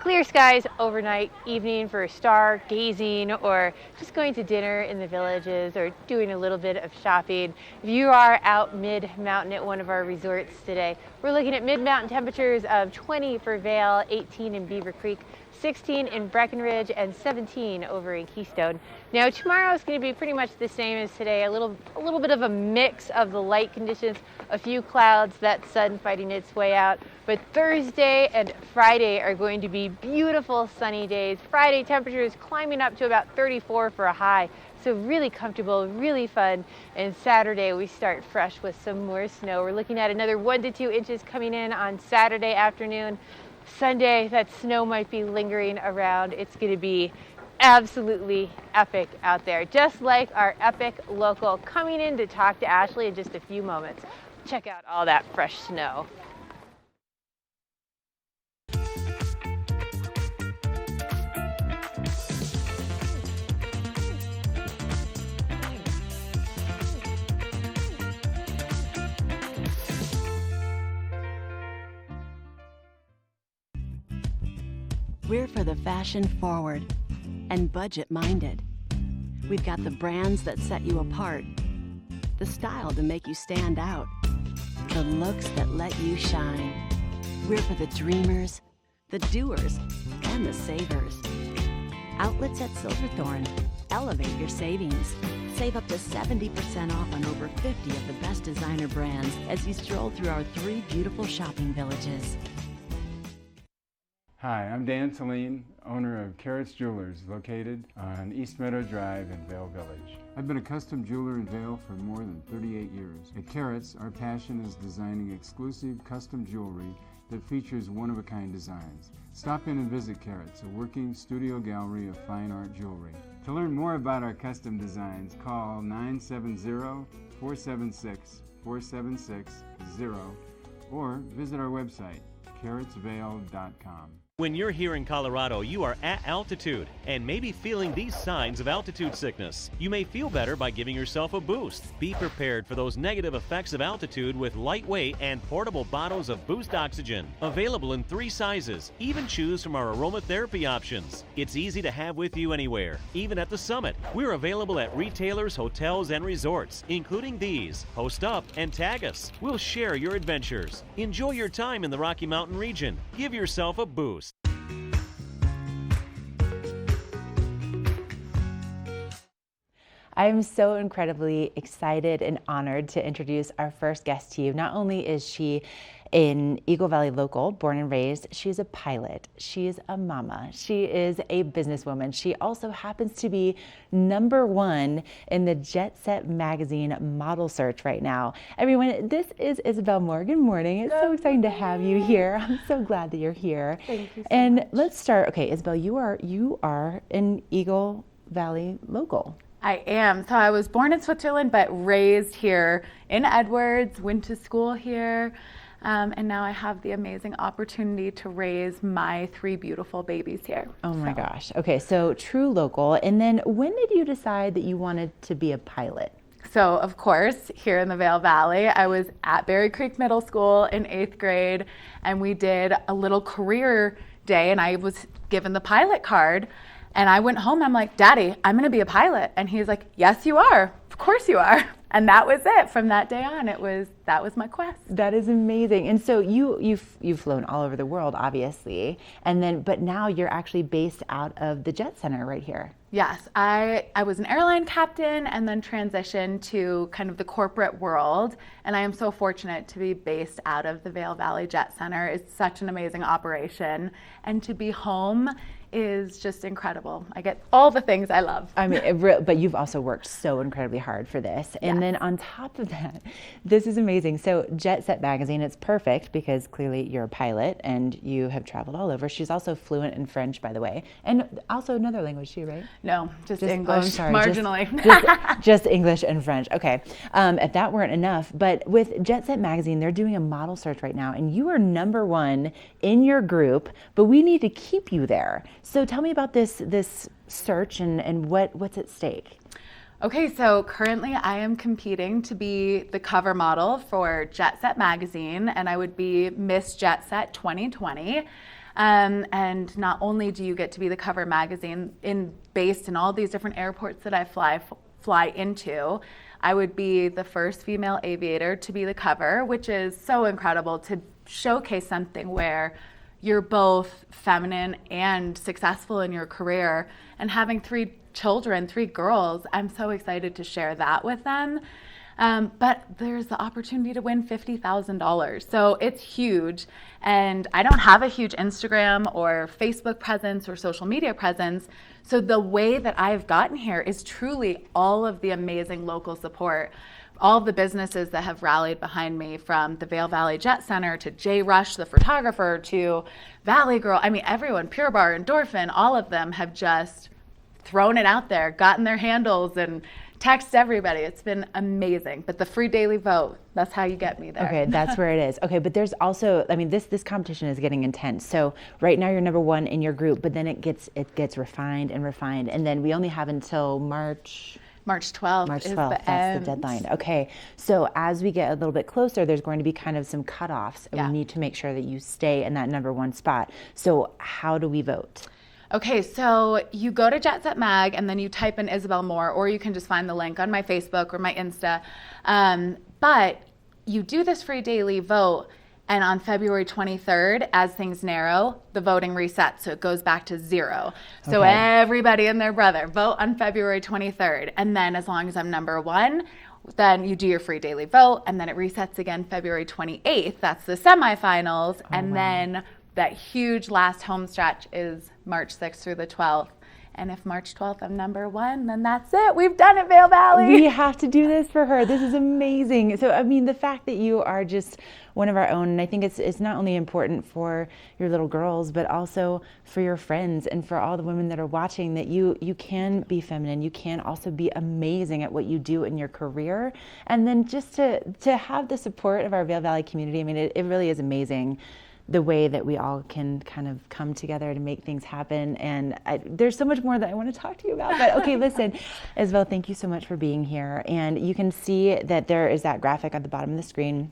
Clear skies overnight, evening for stargazing or just going to dinner in the villages or doing a little bit of shopping. If you are out mid-mountain at one of our resorts today, we're looking at mid-mountain temperatures of 20 for Vail, 18 in Beaver Creek, 16 in Breckenridge, and 17 over in Keystone. Now tomorrow is going to be pretty much the same as today, a little bit of a mix of the light conditions, a few clouds, that sun fighting its way out. But Thursday and Friday are going to be beautiful sunny days. Friday temperatures climbing up to about 34 for a high. So really comfortable, really fun. And Saturday we start fresh with some more snow. We're looking at another 1 to 2 inches coming in on Saturday afternoon. Sunday, that snow might be lingering around. It's going to be absolutely epic out there. Just like our epic local coming in to talk to Ashley in just a few moments. Check out all that fresh snow. We're for the fashion forward and budget minded. We've got the brands that set you apart, the style to make you stand out, the looks that let you shine. We're for the dreamers, the doers, and the savers. Outlets at Silverthorne. Elevate your savings. Save up to 70% off on over 50 of the best designer brands as you stroll through our 3 beautiful shopping villages. Hi, I'm Dan Talene, owner of Carrots Jewelers, located on East Meadow Drive in Vail Village. I've been a custom jeweler in Vail for more than 38 years. At Carrots, our passion is designing exclusive custom jewelry that features one-of-a-kind designs. Stop in and visit Carrots, a working studio gallery of fine art jewelry. To learn more about our custom designs, call 970-476-4760 or visit our website, carrotsvale.com. When you're here in Colorado, you are at altitude and maybe feeling these signs of altitude sickness. You may feel better by giving yourself a boost. Be prepared for those negative effects of altitude with lightweight and portable bottles of Boost Oxygen. Available in 3 sizes. Even choose from our aromatherapy options. It's easy to have with you anywhere, even at the summit. We're available at retailers, hotels, and resorts, including these. Post up and tag us. We'll share your adventures. Enjoy your time in the Rocky Mountain region. Give yourself a boost. I'm so incredibly excited and honored to introduce our first guest to you. Not only is she an Eagle Valley local, born and raised, she's a pilot, she's a mama, she is a businesswoman. She also happens to be #1 in the Jet Set magazine model search right now. Everyone, this is Isabel Moore. Good morning. It's so exciting to have you here. I'm so glad that you're here. Thank you so and much. Let's start. Okay, Isabel, you are an Eagle Valley local. I am. So I was born in Switzerland, but raised here in Edwards, went to school here, and now I have the amazing opportunity to raise my 3 beautiful babies here. Oh my gosh. Okay, so true local. And then when did you decide that you wanted to be a pilot? So of course, here in the Vail Valley, I was at Berry Creek Middle School in 8th grade, and we did a little career day, and I was given the pilot card. And I went home, I'm like, Daddy, I'm gonna be a pilot. And he's like, yes, you are. Of course you are. And that was it. From that day on, that was my quest. That is amazing. And so you've flown all over the world, obviously. And then, but now you're actually based out of the Jet Center right here. Yes, I was an airline captain and then transitioned to kind of the corporate world. And I am so fortunate to be based out of the Vail Valley Jet Center. It's such an amazing operation. And to be home is just incredible. I get all the things I love. I mean, but you've also worked so incredibly hard for this. And then on top of that, this is amazing. So Jet Set magazine, it's perfect because clearly you're a pilot and you have traveled all over. She's also fluent in French, by the way. And also another language too, right? No, just English, marginally. Just English and French. Okay. If that weren't enough, but with Jet Set magazine, they're doing a model search right now and you are #1 in your group, but we need to keep you there. So tell me about this search and what's at stake. Okay, so currently I am competing to be the cover model for Jet Set magazine, and I would be Miss Jet Set 2020. And not only do you get to be the cover magazine based in all these different airports that I fly into, I would be the first female aviator to be the cover, which is so incredible to showcase something where you're both feminine and successful in your career. And having 3 children, 3 girls, I'm so excited to share that with them. But there's the opportunity to win $50,000. So it's huge. And I don't have a huge Instagram or Facebook presence or social media presence. So the way that I've gotten here is truly all of the amazing local support. All of the businesses that have rallied behind me, from the Vail Valley Jet Center to Jay Rush, the photographer, to Valley Girl. I mean, everyone, Pure Bar, Endorphin, all of them have just thrown it out there, gotten their handles, and text everybody. It's been amazing. But the free daily vote, that's how you get me there. Okay, that's where it is. Okay, but there's also, I mean, this competition is getting intense. So right now you're number 1 in your group, but then it gets refined and refined. And then we only have until March 12th. March 12th, is that's end. the deadline. Okay, so as we get a little bit closer, there's going to be kind of some cutoffs. And we need to make sure that you stay in that number 1 spot. So how do we vote? Okay, so you go to Jet Set Mag and then you type in Isabel Moore, or you can just find the link on my Facebook or my Insta. But you do this free daily vote, and on February 23rd, as things narrow, the voting resets, so it goes back to 0. So everybody and their brother vote on February 23rd, and then as long as I'm number 1, then you do your free daily vote, and then it resets again February 28th. That's the semifinals, and then that huge last home stretch is March 6th through the 12th. And if March 12th I'm number 1, then that's it. We've done it, Vail Valley. We have to do this for her. This is amazing. So, I mean, the fact that you are just one of our own, and I think it's not only important for your little girls, but also for your friends and for all the women that are watching, that you can be feminine. You can also be amazing at what you do in your career. And then just to have the support of our Vail Valley community, I mean, it really is amazing, the way that we all can kind of come together to make things happen. And there's so much more that I want to talk to you about. But okay, listen, Isabel, thank you so much for being here. And you can see that there is that graphic at the bottom of the screen,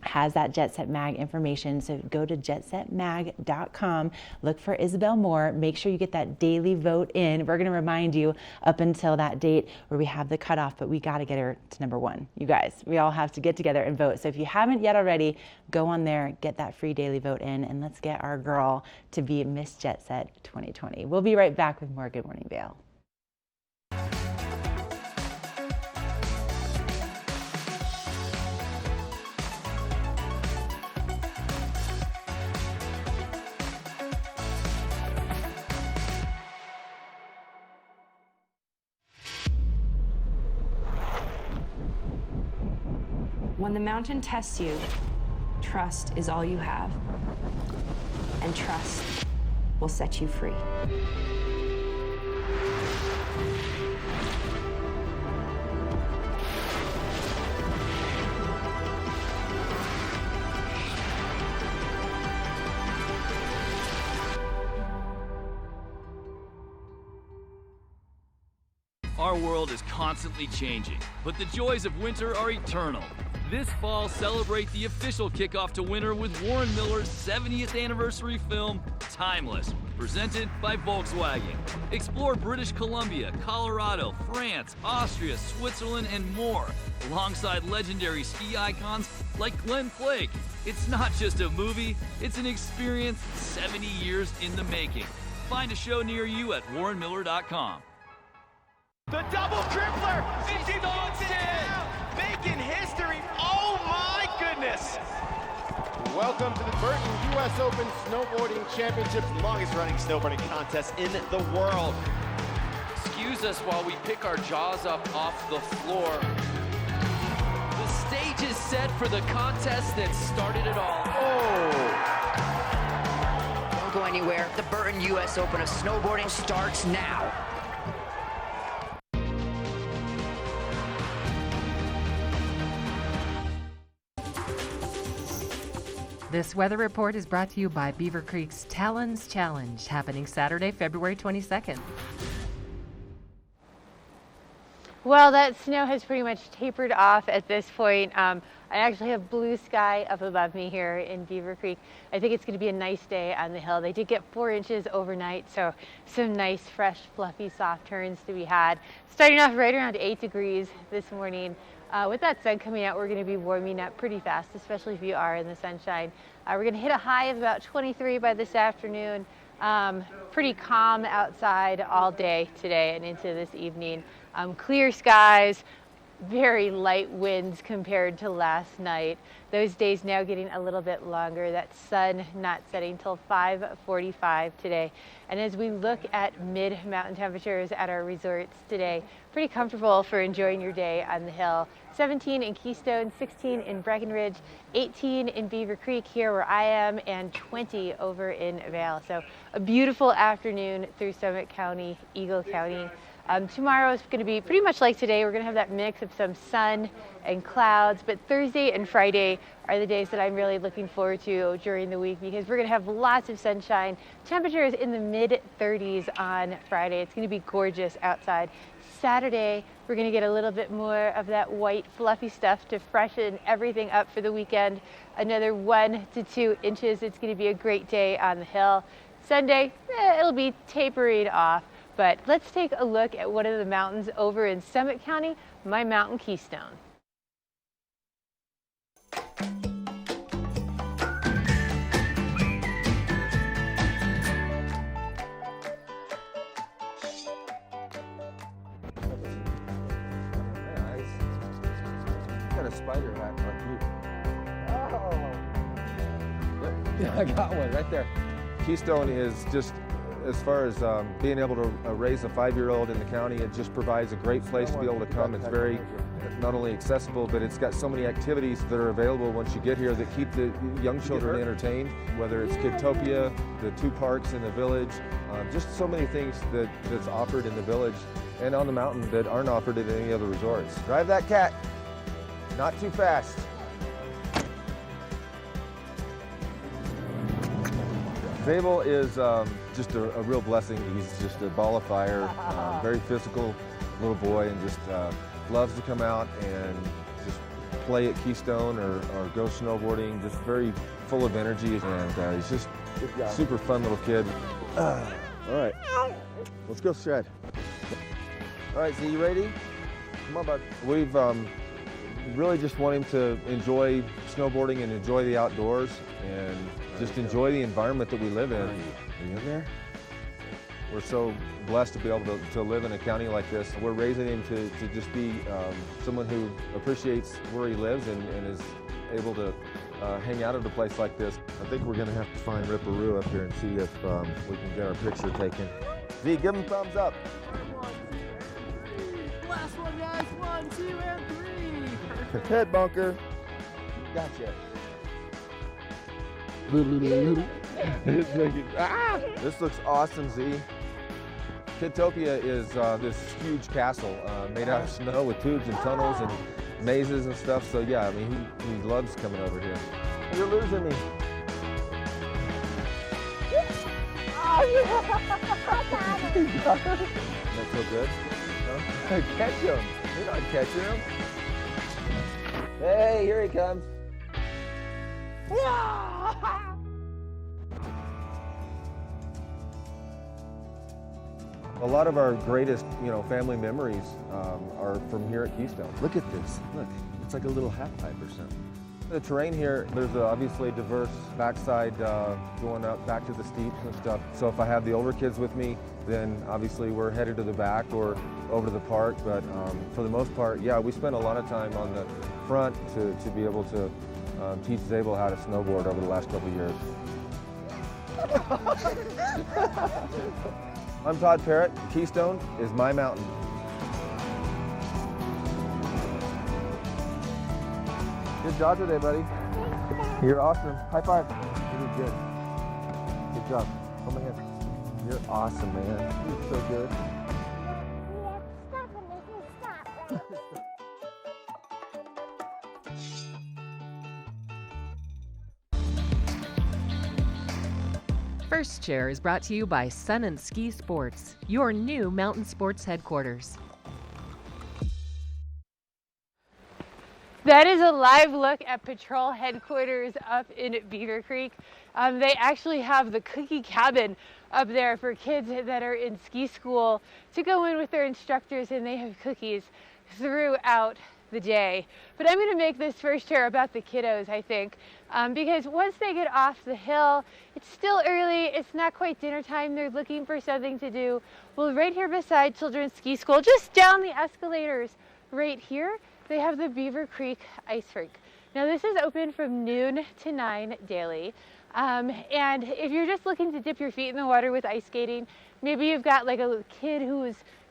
has that Jet Set Mag information. So go to jetsetmag.com, look for Isabel Moore, make sure you get that daily vote in. We're going to remind you up until that date where we have the cutoff, but we got to get her to number 1. You guys, we all have to get together and vote. So if you haven't yet already, go on there, get that free daily vote in, and let's get our girl to be Miss Jet Set 2020. We'll be right back with more Good Morning Vail. When the mountain tests you, trust is all you have. And trust will set you free. Our world is constantly changing, but the joys of winter are eternal. This fall, celebrate the official kickoff to winter with Warren Miller's 70th anniversary film, Timeless, presented by Volkswagen. Explore British Columbia, Colorado, France, Austria, Switzerland, and more, alongside legendary ski icons like Glenn Flake. It's not just a movie, it's an experience 70 years in the making. Find a show near you at warrenmiller.com. The double crippler! It's down! Making history! Oh my goodness! Welcome to the Burton U.S. Open Snowboarding Championships, longest running snowboarding contest in the world. Excuse us while we pick our jaws up off the floor. The stage is set for the contest that started it all. Don't go anywhere. The Burton U.S. Open of Snowboarding starts now. This weather report is brought to you by Beaver Creek's Talons Challenge, happening Saturday, February 22nd. Well, that snow has pretty much tapered off at this point. I actually have blue sky up above me here in Beaver Creek. I think it's going to be a nice day on the hill. They did get 4 inches overnight, so some nice, fresh, fluffy, soft turns to be had. Starting off right around 8 degrees this morning. With that sun coming out, we're going to be warming up pretty fast, especially if you are in the sunshine. We're going to hit a high of about 23 by this afternoon. Pretty calm outside all day today and into this evening. Clear skies, very light winds compared to last night. Those days now getting a little bit longer. That sun not setting till 5:45 today. And as we look at mid-mountain temperatures at our resorts today, pretty comfortable for enjoying your day on the hill. 17 in Keystone, 16 in Breckenridge, 18 in Beaver Creek here where I am, and 20 over in Vail. So a beautiful afternoon through Summit County, Eagle County. Tomorrow is going to be pretty much like today. We're going to have that mix of some sun and clouds, but Thursday and Friday are the days that I'm really looking forward to during the week because we're going to have lots of sunshine. Temperatures in the mid-30s on Friday. It's going to be gorgeous outside. Saturday, we're going to get a little bit more of that white fluffy stuff to freshen everything up for the weekend. Another 1 to 2 inches. It's going to be a great day on the hill. Sunday, it'll be tapering off. But let's take a look at one of the mountains over in Summit County, my mountain Keystone. Got a spider hat like you. Oh. Yep. Yeah, I got one right there. Keystone is just, as far as being able to raise a 5-year-old in the county, it just provides a great place to be able to come. It's very not only accessible, but it's got so many activities that are available once you get here that keep the young children entertained, whether it's Kidtopia, the 2 parks in the village, just so many things that's offered in the village and on the mountain that aren't offered at any other resorts. Drive that cat, not too fast. Zabel is just a real blessing. He's just a ball of fire, very physical little boy, and just loves to come out and just play at Keystone or go snowboarding, just very full of energy, and he's just super fun little kid. All right, let's go shred. All right, so you ready? Come on, bud. We've really just want him to enjoy snowboarding and enjoy the outdoors and just enjoy the environment that we live in. Are you in there? We're so blessed to be able to live in a county like this. We're raising him to just be someone who appreciates where he lives and is able to hang out at a place like this. I think we're gonna have to find Ripperoo up here and see if we can get our picture taken. V, give him thumbs up. Last one, guys. 1, 2, and 3. Head bunker. Gotcha. This looks awesome, Z. Kidtopia is this huge castle made out of snow with tubes and tunnels and mazes and stuff. So yeah, I mean, he loves coming over here. You're losing me. That's so good. Huh? Catch him. You're not catching him. Hey, here he comes. A lot of our greatest, family memories are from here at Keystone. Look at this. Look, it's like a little half pipe or something. The terrain here, there's obviously a diverse backside going up back to the steeps and stuff. So if I have the older kids with me, then obviously we're headed to the back or over to the park. But for the most part, yeah, we spent a lot of time on the front to be able to teach Zabel how to snowboard over the last couple of years. I'm Todd Parrott. Keystone is my mountain. Good job today, buddy. You're awesome. High five. You did good. Good job. Hold my hand. You're awesome, man. You're so good. First Chair is brought to you by Sun and Ski Sports, your new mountain sports headquarters. That is a live look at patrol headquarters up in Beaver Creek. They actually have the cookie cabin up there for kids that are in ski school to go in with their instructors, and they have cookies throughout the day. But I'm going to make this first share about the kiddos, I think, because once they get off the hill, it's still early, it's not quite dinner time, they're looking for something to do. Well, right here beside Children's Ski School, just down the escalators right here, they have the Beaver Creek Ice Rink. Now this is open from noon to 9 daily. And if you're just looking to dip your feet in the water with ice skating, maybe you've got like a little kid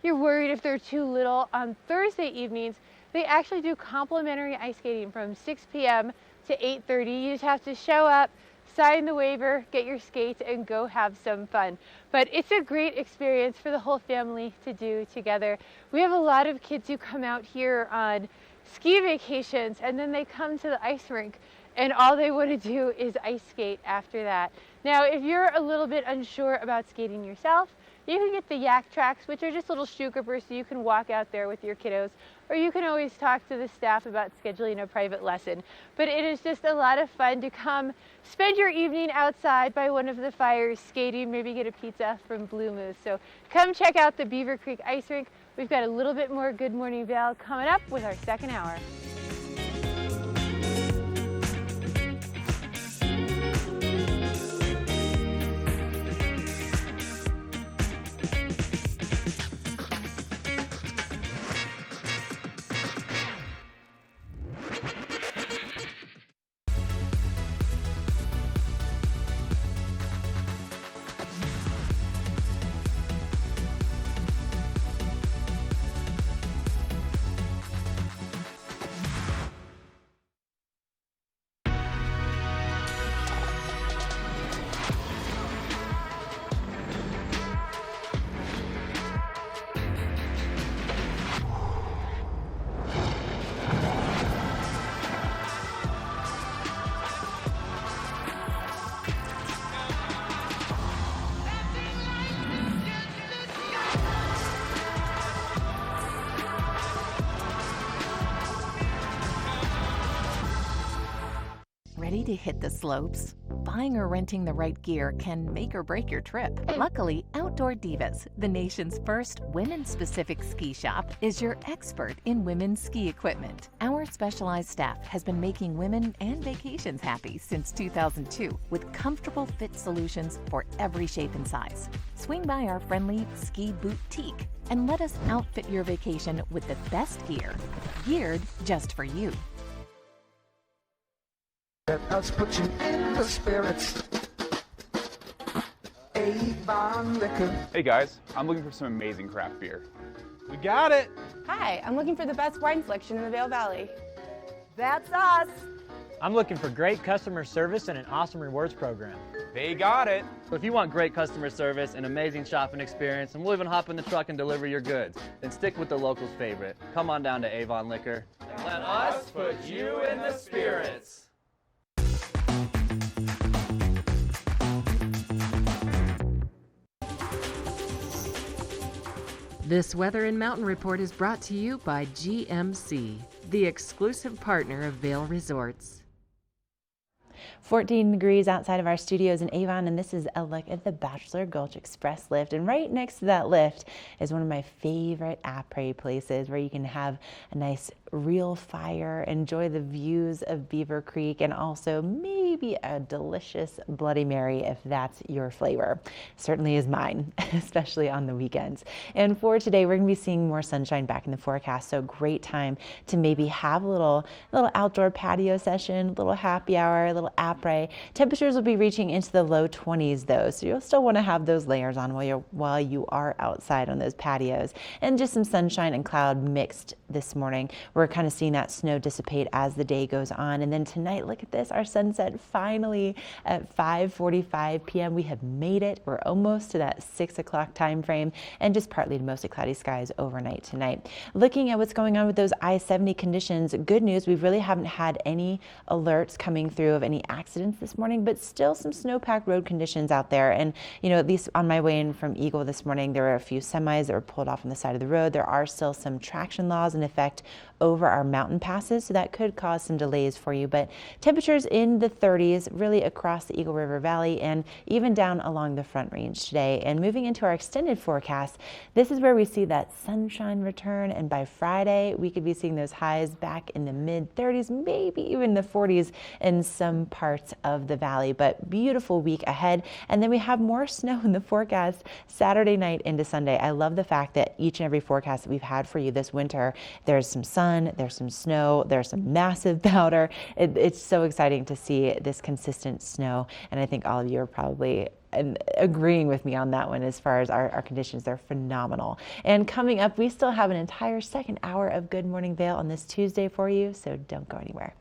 you're worried if they're too little, on Thursday evenings, they actually do complimentary ice skating from 6 p.m. to 8:30. You just have to show up, sign the waiver, get your skates, and go have some fun. But it's a great experience for the whole family to do together. We have a lot of kids who come out here on ski vacations, and then they come to the ice rink, and all they want to do is ice skate after that. Now, if you're a little bit unsure about skating yourself, you can get the yak tracks, which are just little shoe grippers, so you can walk out there with your kiddos, or you can always talk to the staff about scheduling a private lesson. But it is just a lot of fun to come spend your evening outside by one of the fires skating, maybe get a pizza from Blue Moose. So come check out the Beaver Creek Ice Rink. We've got a little bit more Good Morning Vail coming up with our second hour. Ready to hit the slopes? Buying or renting the right gear can make or break your trip. Luckily, Outdoor Divas, the nation's first women's-specific ski shop, is your expert in women's ski equipment. Our specialized staff has been making women and vacations happy since 2002 with comfortable fit solutions for every shape and size. Swing by our friendly ski boutique and let us outfit your vacation with the best gear, geared just for you. Let us put you in the spirits. Avon Liquor. Hey guys, I'm looking for some amazing craft beer. We got it! Hi, I'm looking for the best wine selection in the Vail Valley. That's us! I'm looking for great customer service and an awesome rewards program. They got it! So if you want great customer service and amazing shopping experience, and we'll even hop in the truck and deliver your goods, then stick with the locals' favorite. Come on down to Avon Liquor. Let us put you in the spirits. This Weather and Mountain Report is brought to you by GMC, the exclusive partner of Vail Resorts. 14 degrees outside of our studios in Avon, and this is a look at the Bachelor Gulch Express lift. And right next to that lift is one of my favorite après places where you can have a nice real fire, enjoy the views of Beaver Creek, and also maybe a delicious Bloody Mary if that's your flavor. Certainly is mine, especially on the weekends. And for today, we're going to be seeing more sunshine back in the forecast, so great time to maybe have a little outdoor patio session, a little happy hour, a little après. Temperatures will be reaching into the low 20s though, so you'll still want to have those layers on while you are outside on those patios. And just some sunshine and cloud mixed this morning. We're kind of seeing that snow dissipate as the day goes on. And then tonight, look at this, our sunset finally at 5:45 p.m. We have made it. We're almost to that 6 o'clock time frame, and just partly to mostly cloudy skies overnight tonight. Looking at what's going on with those I-70 conditions, good news, we really haven't had any alerts coming through of any accidents this morning, but still some snowpack road conditions out there. And, at least on my way in from Eagle this morning, there were a few semis that were pulled off on the side of the road. There are still some traction laws in effect over our mountain passes, so that could cause some delays for you. But temperatures in the 30s really across the Eagle River Valley and even down along the Front Range today. And moving into our extended forecast, this is where we see that sunshine return, and by Friday we could be seeing those highs back in the mid 30s, maybe even the 40s in some parts of the valley. But beautiful week ahead, and then we have more snow in the forecast Saturday night into Sunday. I love the fact that each and every forecast that we've had for you this winter, there's some sun, there's some snow, there's some massive powder. It's so exciting to see this consistent snow, and I think all of you are probably agreeing with me on that one as far as our conditions. They're phenomenal. And coming up, we still have an entire second hour of Good Morning Vail on this Tuesday for you, so don't go anywhere.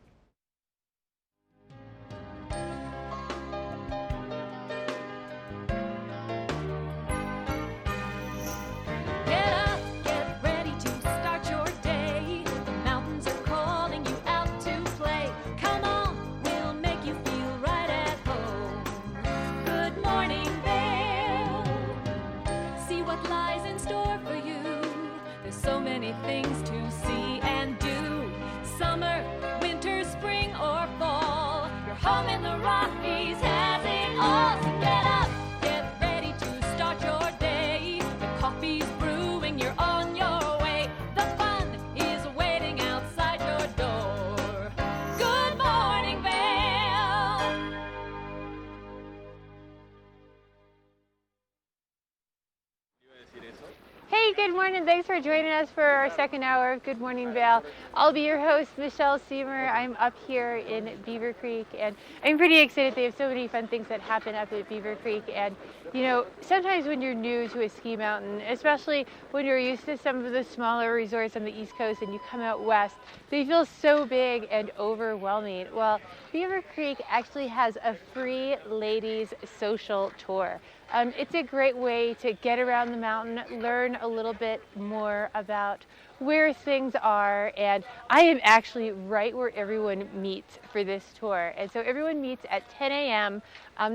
Things to see and do. Summer, winter, spring, or fall. Your home in the Rockies has it all. So get up, get ready to start your day. The coffee's brewing, you're on your way. The fun is waiting outside your door. Good morning, Vail. Hey, good morning. Thanks for joining us for our second hour of Good Morning Vail. I'll be your host, Michelle Seymour. I'm up here in Beaver Creek, and I'm pretty excited. They have so many fun things that happen up at Beaver Creek. And, you know, sometimes when you're new to a ski mountain, especially when you're used to some of the smaller resorts on the East Coast and you come out west, they feel so big and overwhelming. Well, Beaver Creek actually has a free ladies social tour. It's a great way to get around the mountain, learn a little bit more about where things are, and I am actually right where everyone meets for this tour. And so everyone meets at 10 a.m.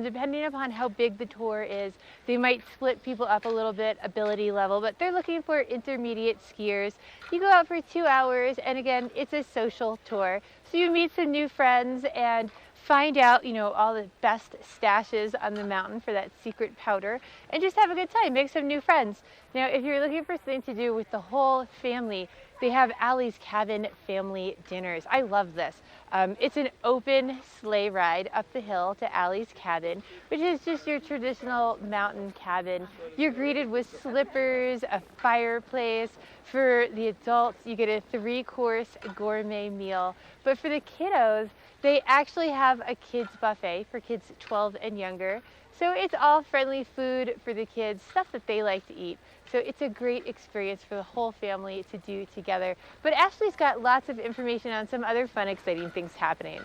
Depending upon how big the tour is, they might split people up a little bit, ability level, but they're looking for intermediate skiers. You go out for 2 hours, and again, it's a social tour. So you meet some new friends and find out, you know, all the best stashes on the mountain for that secret powder, and just have a good time, make some new friends. Now, if you're looking for something to do with the whole family, they have Allie's Cabin family dinners. I love this. It's an open sleigh ride up the hill to Allie's Cabin, which is just your traditional mountain cabin. You're greeted with slippers, a fireplace. For the adults, you get a 3-course gourmet meal. But for the kiddos, they actually have a kids buffet for kids 12 and younger. So it's all friendly food for the kids, stuff that they like to eat. So it's a great experience for the whole family to do together. But Ashley's got lots of information on some other fun, exciting things happening.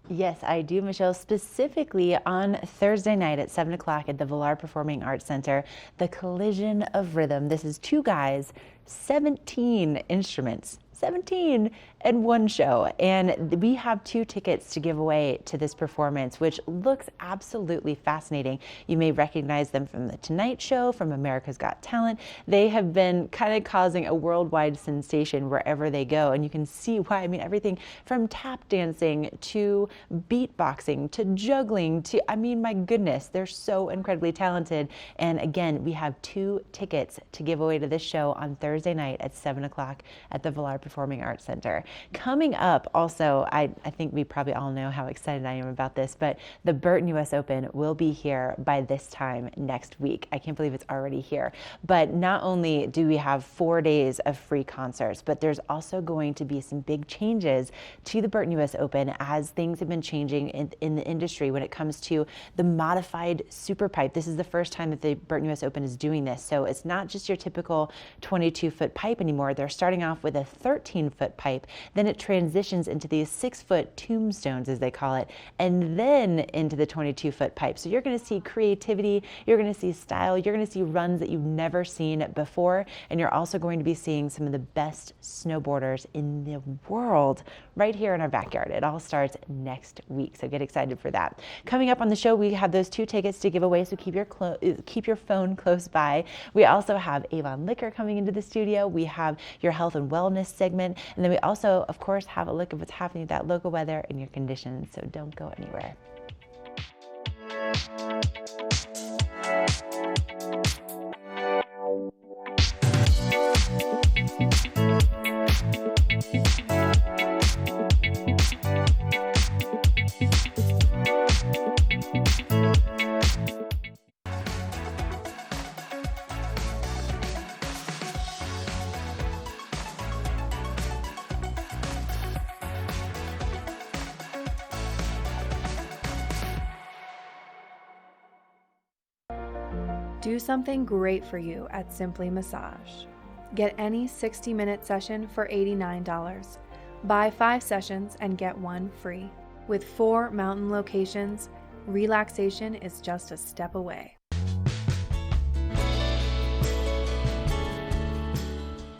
Yes, I do, Michelle. Specifically on Thursday night at 7 o'clock at the Villar Performing Arts Center, the Collision of Rhythm. This is 2 guys, 17 instruments. 17 and 1 show, and we have 2 tickets to give away to this performance, which looks absolutely fascinating. You may recognize them from The Tonight Show, from America's Got Talent. They have been kind of causing a worldwide sensation wherever they go, and you can see why. I mean, everything from tap dancing to beatboxing to juggling to, I mean, my goodness, they're so incredibly talented. And again, we have 2 tickets to give away to this show on Thursday night at 7 o'clock at the Villar Performing Arts Center. Coming up also, I think we probably all know how excited I am about this, but the Burton US Open will be here by this time next week. I can't believe it's already here. But not only do we have 4 days of free concerts, but there's also going to be some big changes to the Burton US Open as things have been changing in the industry when it comes to the modified super pipe. This is the first time that the Burton US Open is doing this. So it's not just your typical 22-foot pipe anymore. They're starting off with a 13-foot pipe. Then it transitions into these 6-foot tombstones, as they call it, and then into the 22-foot pipe. So you're going to see creativity, you're going to see style, you're going to see runs that you've never seen before, and you're also going to be seeing some of the best snowboarders in the world right here in our backyard. It all starts next week, so get excited for that. Coming up on the show, we have those 2 tickets to give away, so keep your phone close by. We also have Avon Liquor coming into the studio. We have your health and wellness segment. And then we also, of course, have a look at what's happening with that local weather and your conditions. So don't go anywhere. Do something great for you at Simply Massage. Get any 60-minute session for $89. Buy 5 sessions and get 1 free. With 4 mountain locations, relaxation is just a step away.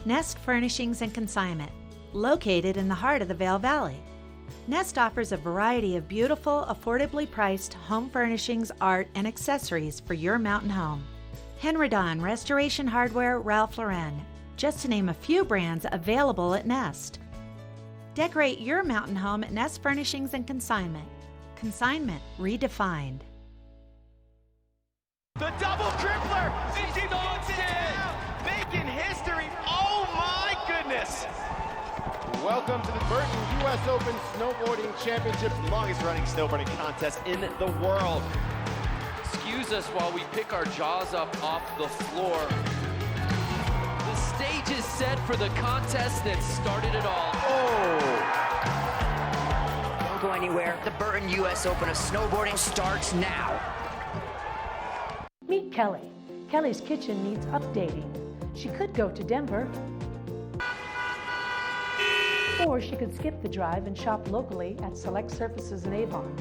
Nest Furnishings and Consignment, located in the heart of the Vail Valley. Nest offers a variety of beautiful, affordably priced home furnishings, art, and accessories for your mountain home. Henridan Restoration Hardware, Ralph Lauren, just to name a few brands available at Nest. Decorate your mountain home at Nest Furnishings and Consignment. Consignment redefined. The double crippler! She knocks it down, making history. Oh my goodness! Welcome to the Burton U.S. Open Snowboarding Championships, longest running snowboarding contest in the world. Excuse us while we pick our jaws up off the floor. The stage is set for the contest that started it all. Don't go anywhere. The Burton U.S. Open of Snowboarding starts now. Meet Kelly. Kelly's kitchen needs updating. She could go to Denver, or she could skip the drive and shop locally at Select Surfaces in Avon.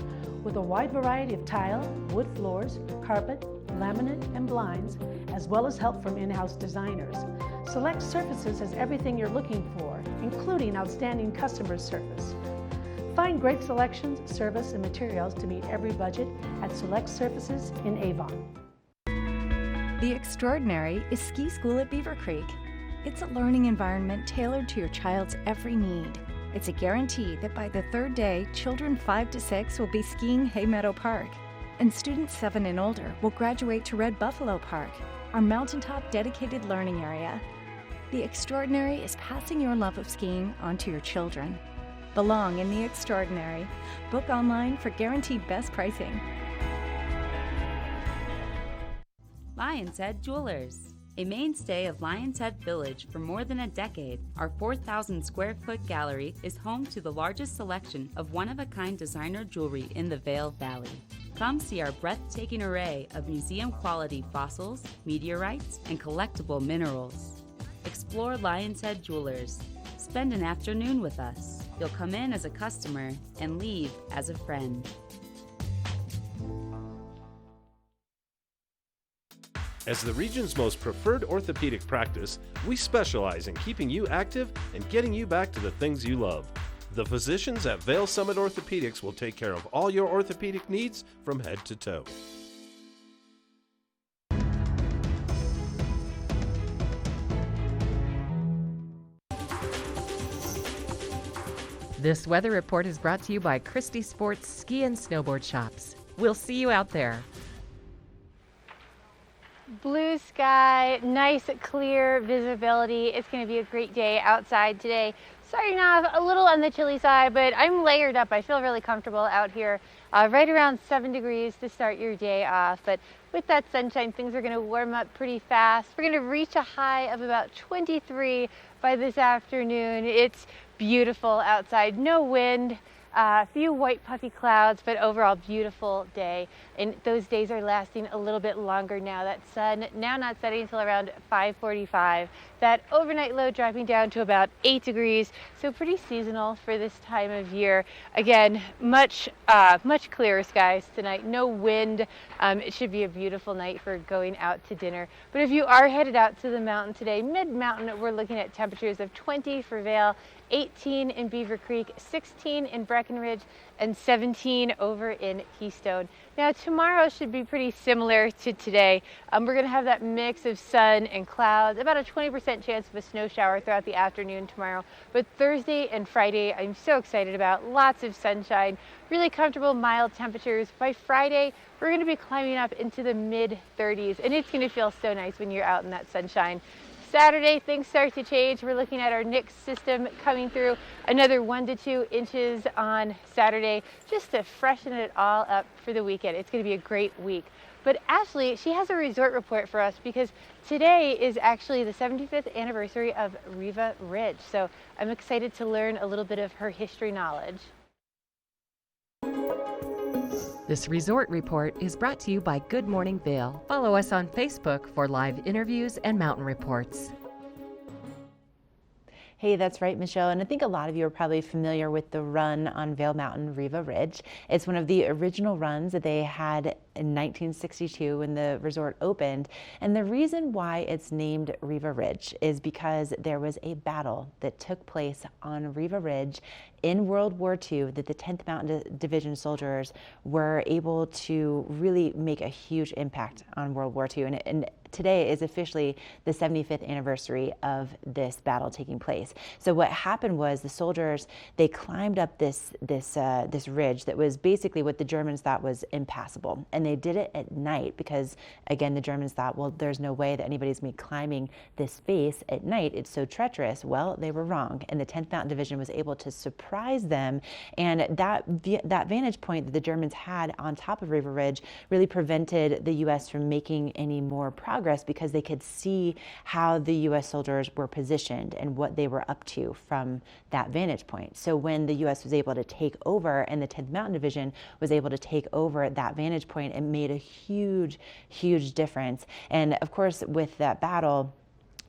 With a wide variety of tile, wood floors, carpet, laminate, and blinds, as well as help from in-house designers. Select Surfaces has everything you're looking for, including outstanding customer service. Find great selections, service, and materials to meet every budget at Select Surfaces in Avon. The Extraordinary is ski school at Beaver Creek. It's a learning environment tailored to your child's every need. It's a guarantee that by the 3rd day, children 5 to 6 will be skiing Hay Meadow Park, and students 7 and older will graduate to Red Buffalo Park, our mountaintop dedicated learning area. The Extraordinary is passing your love of skiing onto your children. Belong in the Extraordinary. Book online for guaranteed best pricing. Lion's Head Jewelers. A mainstay of Lion's Head Village for more than a decade, our 4,000 square foot gallery is home to the largest selection of one-of-a-kind designer jewelry in the Vail Valley. Come see our breathtaking array of museum-quality fossils, meteorites, and collectible minerals. Explore Lion's Head Jewelers. Spend an afternoon with us. You'll come in as a customer and leave as a friend. As the region's most preferred orthopedic practice, we specialize in keeping you active and getting you back to the things you love. The physicians at Vail Summit Orthopedics will take care of all your orthopedic needs from head to toe. This weather report is brought to you by Christie Sports Ski and Snowboard Shops. We'll see you out there. Blue sky, nice clear visibility. It's going to be a great day outside today. Starting off a little on the chilly side, but I'm layered up. I feel really comfortable out here. Right around 7 degrees to start your day off. But with that sunshine, things are going to warm up pretty fast. We're going to reach a high of about 23 by this afternoon. It's beautiful outside, no wind. A few white puffy clouds, but overall beautiful day. And those days are lasting a little bit longer now. That sun now not setting until around 5:45. That overnight low dropping down to about 8 degrees. So pretty seasonal for this time of year. Again, much clearer skies tonight. No wind. It should be a beautiful night for going out to dinner. But if you are headed out to the mountain today, mid-mountain, we're looking at temperatures of 20 for Vail, 18 in Beaver Creek, 16 in Breckenridge, and 17 over in Keystone. Now tomorrow should be pretty similar to today. We're going to have that mix of sun and clouds, about a 20% chance of a snow shower throughout the afternoon tomorrow. But Thursday and Friday, I'm so excited about. Lots of sunshine, really comfortable, mild temperatures. By Friday, we're going to be climbing up into the mid-30s, and it's going to feel so nice when you're out in that sunshine. Saturday, things start to change. We're looking at our NIX system coming through, another 1 to 2 inches on Saturday, just to freshen it all up for the weekend. It's going to be a great week. But Ashley, she has a resort report for us because today is actually the 75th anniversary of Riva Ridge. So I'm excited to learn a little bit of her history knowledge. This resort report is brought to you by Good Morning Vail. Follow us on Facebook for live interviews and mountain reports. Hey, that's right, Michelle. And I think a lot of you are probably familiar with the run on Vail Mountain, Riva Ridge. It's one of the original runs that they had in 1962 when the resort opened. And the reason why it's named Riva Ridge is because there was a battle that took place on Riva Ridge in World War II that the 10th Mountain Division soldiers were able to really make a huge impact on World War II. And today is officially the 75th anniversary of this battle taking place. So what happened was the soldiers, they climbed up this ridge that was basically what the Germans thought was impassable. And they did it at night because, again, the Germans thought, well, there's no way that anybody's going to be climbing this face at night. It's so treacherous. Well, they were wrong. And the 10th Mountain Division was able to surprise them. And that vantage point that the Germans had on top of Riva Ridge really prevented the U.S. from making any more progress because they could see how the U.S. soldiers were positioned and what they were up to from that vantage point. So when the U.S. was able to take over and the 10th Mountain Division was able to take over at that vantage point, it made a huge, huge difference. And of course, with that battle,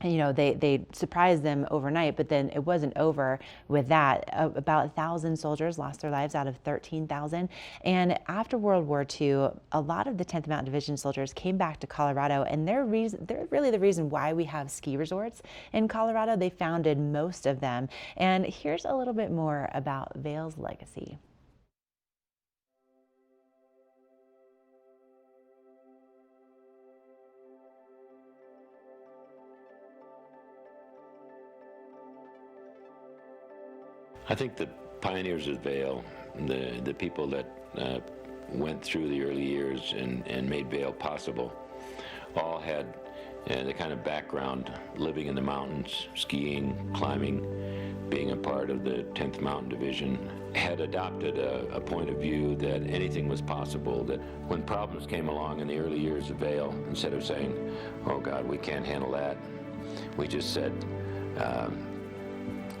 you know, they surprised them overnight, but then it wasn't over with that. About 1,000 soldiers lost their lives out of 13,000. And after World War II, a lot of the 10th Mountain Division soldiers came back to Colorado, and they're really the reason why we have ski resorts in Colorado. They founded most of them. And here's a little bit more about Vail's legacy. I think the pioneers of Vail, the people that went through the early years and made Vail possible, all had the kind of background living in the mountains, skiing, climbing, being a part of the 10th Mountain Division, had adopted a point of view that anything was possible, that when problems came along in the early years of Vail, instead of saying, oh God, we can't handle that, we just said,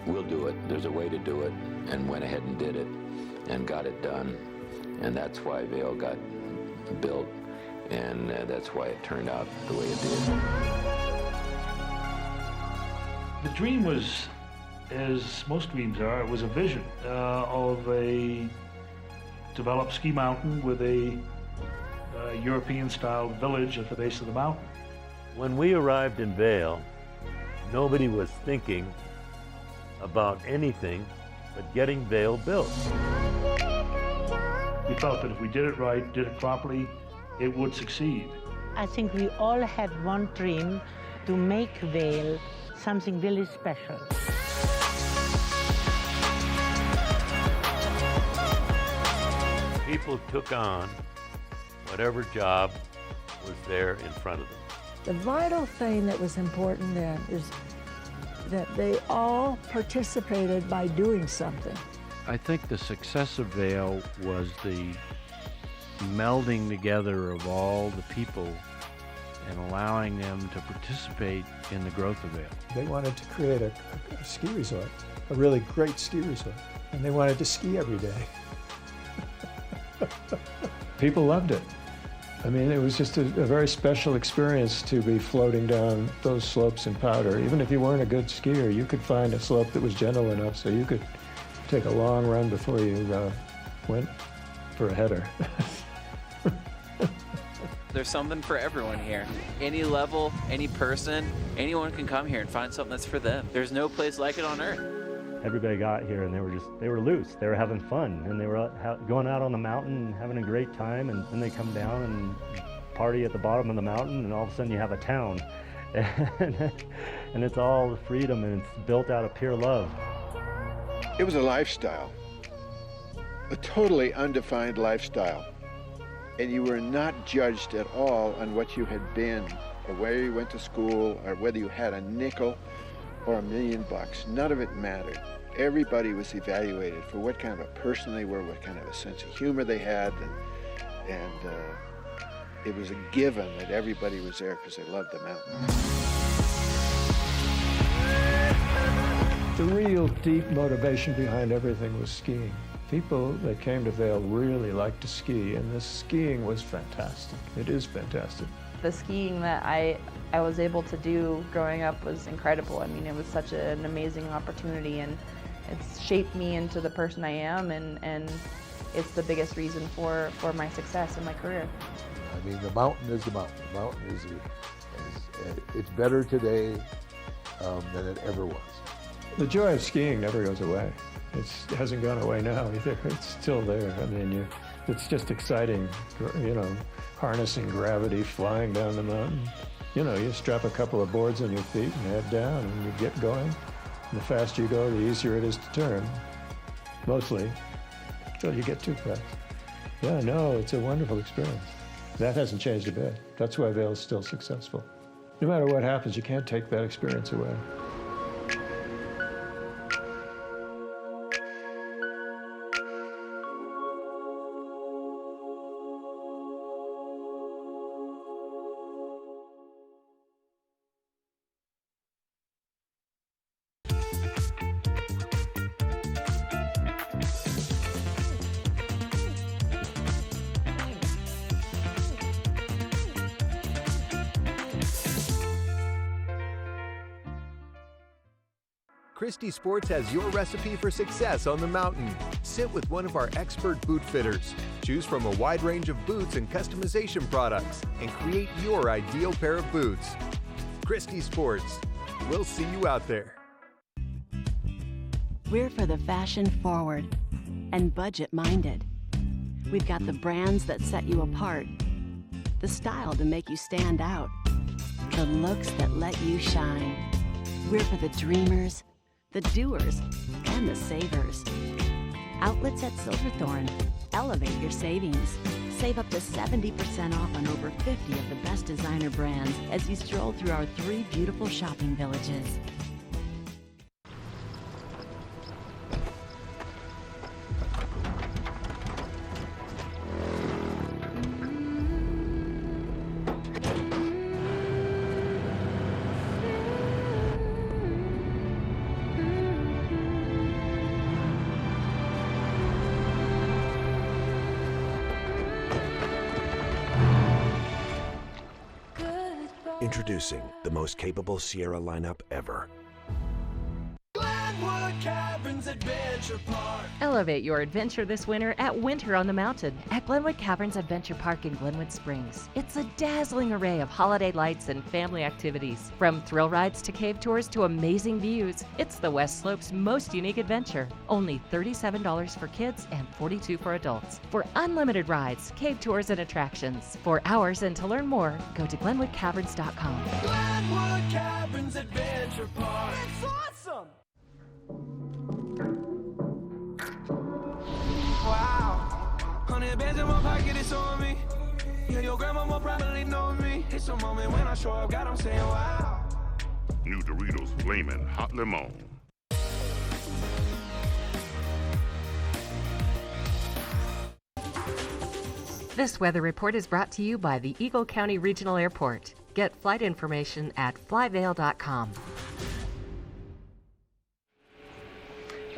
we'll do it. There's a way to do it, and went ahead and did it and got it done. And that's why Vail got built, and that's why it turned out the way it did. The dream was, as most dreams are, it was a vision of a developed ski mountain with a European-style village at the base of the mountain. When we arrived in Vail, nobody was thinking about anything but getting Vail built. We felt that if we did it right, did it properly, it would succeed. I think we all had one dream, to make Vail something really special. People took on whatever job was there in front of them. The vital thing that was important then is that they all participated by doing something. I think the success of Vail was the melding together of all the people and allowing them to participate in the growth of Vail. They wanted to create a ski resort, a really great ski resort, and they wanted to ski every day. People loved it. I mean, it was just a very special experience to be floating down those slopes in powder. Even if you weren't a good skier, you could find a slope that was gentle enough so you could take a long run before you went for a header. There's something for everyone here. Any level, any person, anyone can come here and find something that's for them. There's no place like it on earth. everybody got here and they were loose. They were having fun, and they were going out on the mountain and having a great time, and then they come down and party at the bottom of the mountain, and all of a sudden you have a town. And it's all freedom, and it's built out of pure love. It was a lifestyle, a totally undefined lifestyle. And you were not judged at all on what you had been, or where you went to school, or whether you had a nickel or $1 million. None of it mattered. Everybody was evaluated for what kind of a person they were, what kind of a sense of humor they had, and it was a given that everybody was there because they loved the mountains. The real deep motivation behind everything was skiing. People that came to Vail really liked to ski, and the skiing was fantastic. It is fantastic. The skiing that I was able to do growing up was incredible. I mean, it was such an amazing opportunity, and it's shaped me into the person I am, and it's the biggest reason for my success in my career. I mean, the mountain is the mountain. The mountain is it's better today than it ever was. The joy of skiing never goes away. It hasn't gone away now either. It's still there. I mean, it's just exciting, you know, harnessing gravity, flying down the mountain. You know, you strap a couple of boards on your feet and head down, and you get going. And the faster you go, the easier it is to turn. Mostly, until you get too fast. Yeah, no, it's a wonderful experience. That hasn't changed a bit. That's why Vail is still successful. No matter what happens, you can't take that experience away. Christie Sports has your recipe for success on the mountain. Sit with one of our expert boot fitters. Choose from a wide range of boots and customization products and create your ideal pair of boots. Christie Sports. We'll see you out there. We're for the fashion forward and budget minded. We've got the brands that set you apart, the style to make you stand out, the looks that let you shine. We're for the dreamers, the doers, and the savers. Outlets at Silverthorne. Elevate your savings. Save up to 70% off on over 50 of the best designer brands as you stroll through our 3 beautiful shopping villages. Introducing the most capable Sierra lineup ever. Elevate your adventure this winter at Winter on the Mountain at Glenwood Caverns Adventure Park in Glenwood Springs. It's a dazzling array of holiday lights and family activities. From thrill rides to cave tours to amazing views, it's the West Slope's most unique adventure. Only $37 for kids and $42 for adults. For unlimited rides, cave tours, and attractions. For hours and to learn more, go to GlenwoodCaverns.com. Glenwood Caverns Adventure Park. It's awesome! Wow, 100 bands in my pocket, it's on me. Yeah, your grandma will probably know me. It's a moment when I show up, God, I'm saying wow. New Doritos Flamin' Hot Limon. This weather report is brought to you by the Eagle County Regional Airport. Get flight information at flyvail.com.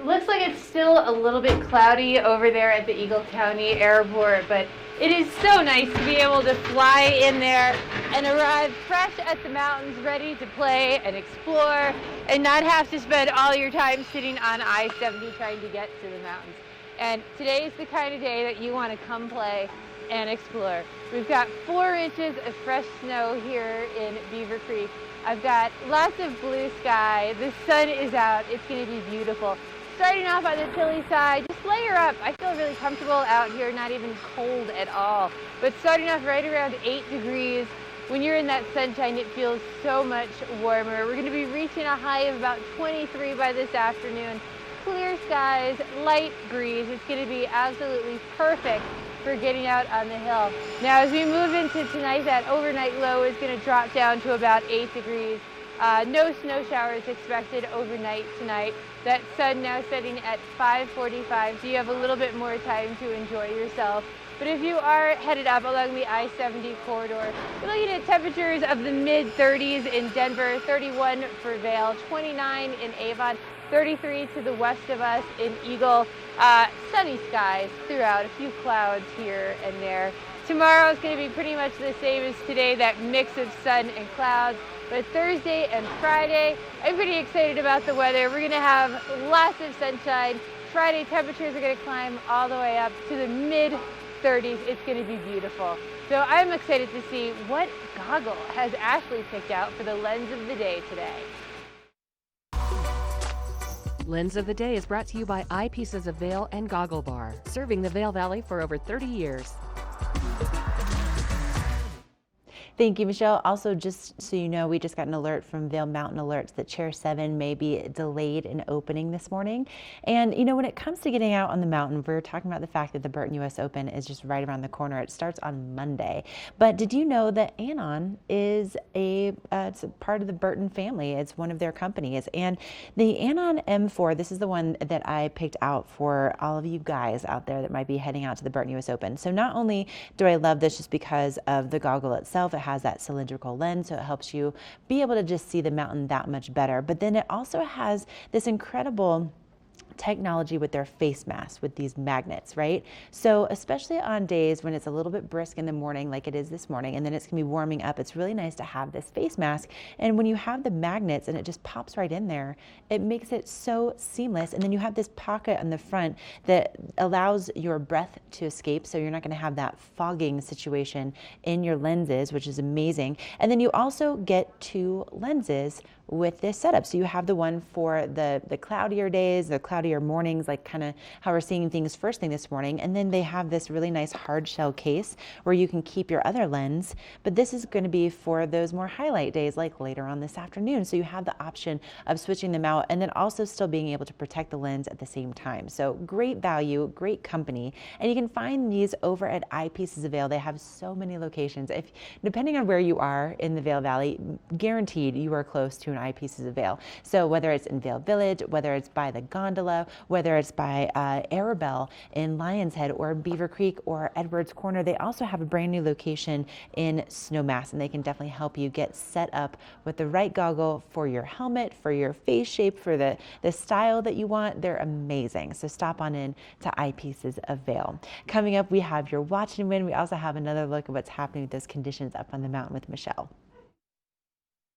Looks like it's still a little bit cloudy over there at the Eagle County Airport, but it is so nice to be able to fly in there and arrive fresh at the mountains, ready to play and explore and not have to spend all your time sitting on I-70 trying to get to the mountains. And today is the kind of day that you want to come play and explore. We've got 4 inches of fresh snow here in Beaver Creek, I've got lots of blue sky. The sun is out. It's going to be beautiful. Starting off on the chilly side, just layer up. I feel really comfortable out here, not even cold at all. But starting off right around 8 degrees, when you're in that sunshine, it feels so much warmer. We're going to be reaching a high of about 23 by this afternoon. Clear skies, light breeze. It's going to be absolutely perfect for getting out on the hill. Now, as we move into tonight, that overnight low is going to drop down to about 8 degrees. No snow showers expected overnight tonight. That sun now setting at 5:45, so you have a little bit more time to enjoy yourself. But if you are headed up along the I-70 corridor, you're looking at temperatures of the mid-30s in Denver, 31 for Vail, 29 in Avon, 33 to the west of us in Eagle. Sunny skies throughout, a few clouds here and there. Tomorrow is going to be pretty much the same as today, that mix of sun and clouds. But Thursday and Friday, I'm pretty excited about the weather. We're going to have lots of sunshine. Friday, temperatures are going to climb all the way up to the mid-30s. It's going to be beautiful. So I'm excited to see what goggle has Ashley picked out for the lens of the day today. Lens of the Day is brought to you by Eyepieces of Vail and Goggle Bar, serving the Vail Valley for over 30 years. Thank you, Michelle. Also, just so you know, we just got an alert from Vail Mountain Alerts that Chair 7 may be delayed in opening this morning. And, you know, when it comes to getting out on the mountain, we're talking about the fact that the Burton U.S. Open is just right around the corner. It starts on Monday. But did you know that Anon is it's a part of the Burton family? It's one of their companies. And the Anon M4, this is the one that I picked out for all of you guys out there that might be heading out to the Burton U.S. Open. So not only do I love this just because of the goggle itself, it has that cylindrical lens, so it helps you be able to just see the mountain that much better. But then it also has this incredible technology with their face masks with these magnets, right? So especially on days when it's a little bit brisk in the morning like it is this morning, and then it's gonna be warming up, it's really nice to have this face mask. And when you have the magnets and it just pops right in there, it makes it so seamless. And then you have this pocket on the front that allows your breath to escape, so you're not gonna have that fogging situation in your lenses, which is amazing. And then you also get 2 lenses with this setup. So you have the one for the cloudier days, the cloudier mornings, like kind of how we're seeing things first thing this morning. And then they have this really nice hard shell case where you can keep your other lens, but this is going to be for those more highlight days like later on this afternoon. So you have the option of switching them out and then also still being able to protect the lens at the same time. So great value, great company. And you can find these over at Eyepieces of Vail. They have so many locations. If depending on where you are in the Vail Valley, guaranteed you are close to an Eyepieces of Vail. So whether it's in Vail Village, whether it's by the gondola, whether it's by Arabelle in Lion's Head or Beaver Creek or Edwards Corner, they also have a brand new location in Snowmass, and they can definitely help you get set up with the right goggle for your helmet, for your face shape, for the style that you want. They're amazing. So stop on in to Eyepieces of Vail. Coming up, we have your watch and win. We also have another look at what's happening with those conditions up on the mountain with Michelle.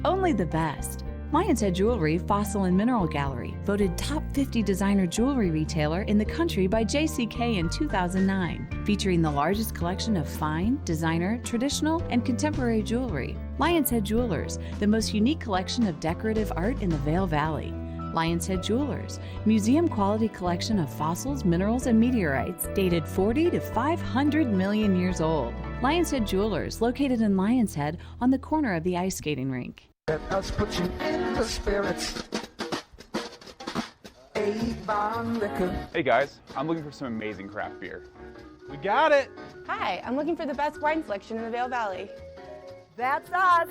Only the best. Lion's Head Jewelry Fossil and Mineral Gallery, voted top 50 designer jewelry retailer in the country by JCK in 2009, featuring the largest collection of fine, designer, traditional, and contemporary jewelry. Lion's Head Jewelers, the most unique collection of decorative art in the Vail Valley. Lion's Head Jewelers, museum quality collection of fossils, minerals, and meteorites dated 40 to 500 million years old. Lion's Head Jewelers, located in Lion's Head on the corner of the ice skating rink. Let us put you in the spirits. Avon Liquor. Hey guys, I'm looking for some amazing craft beer. We got it! Hi, I'm looking for the best wine selection in the Vail Valley. That's us!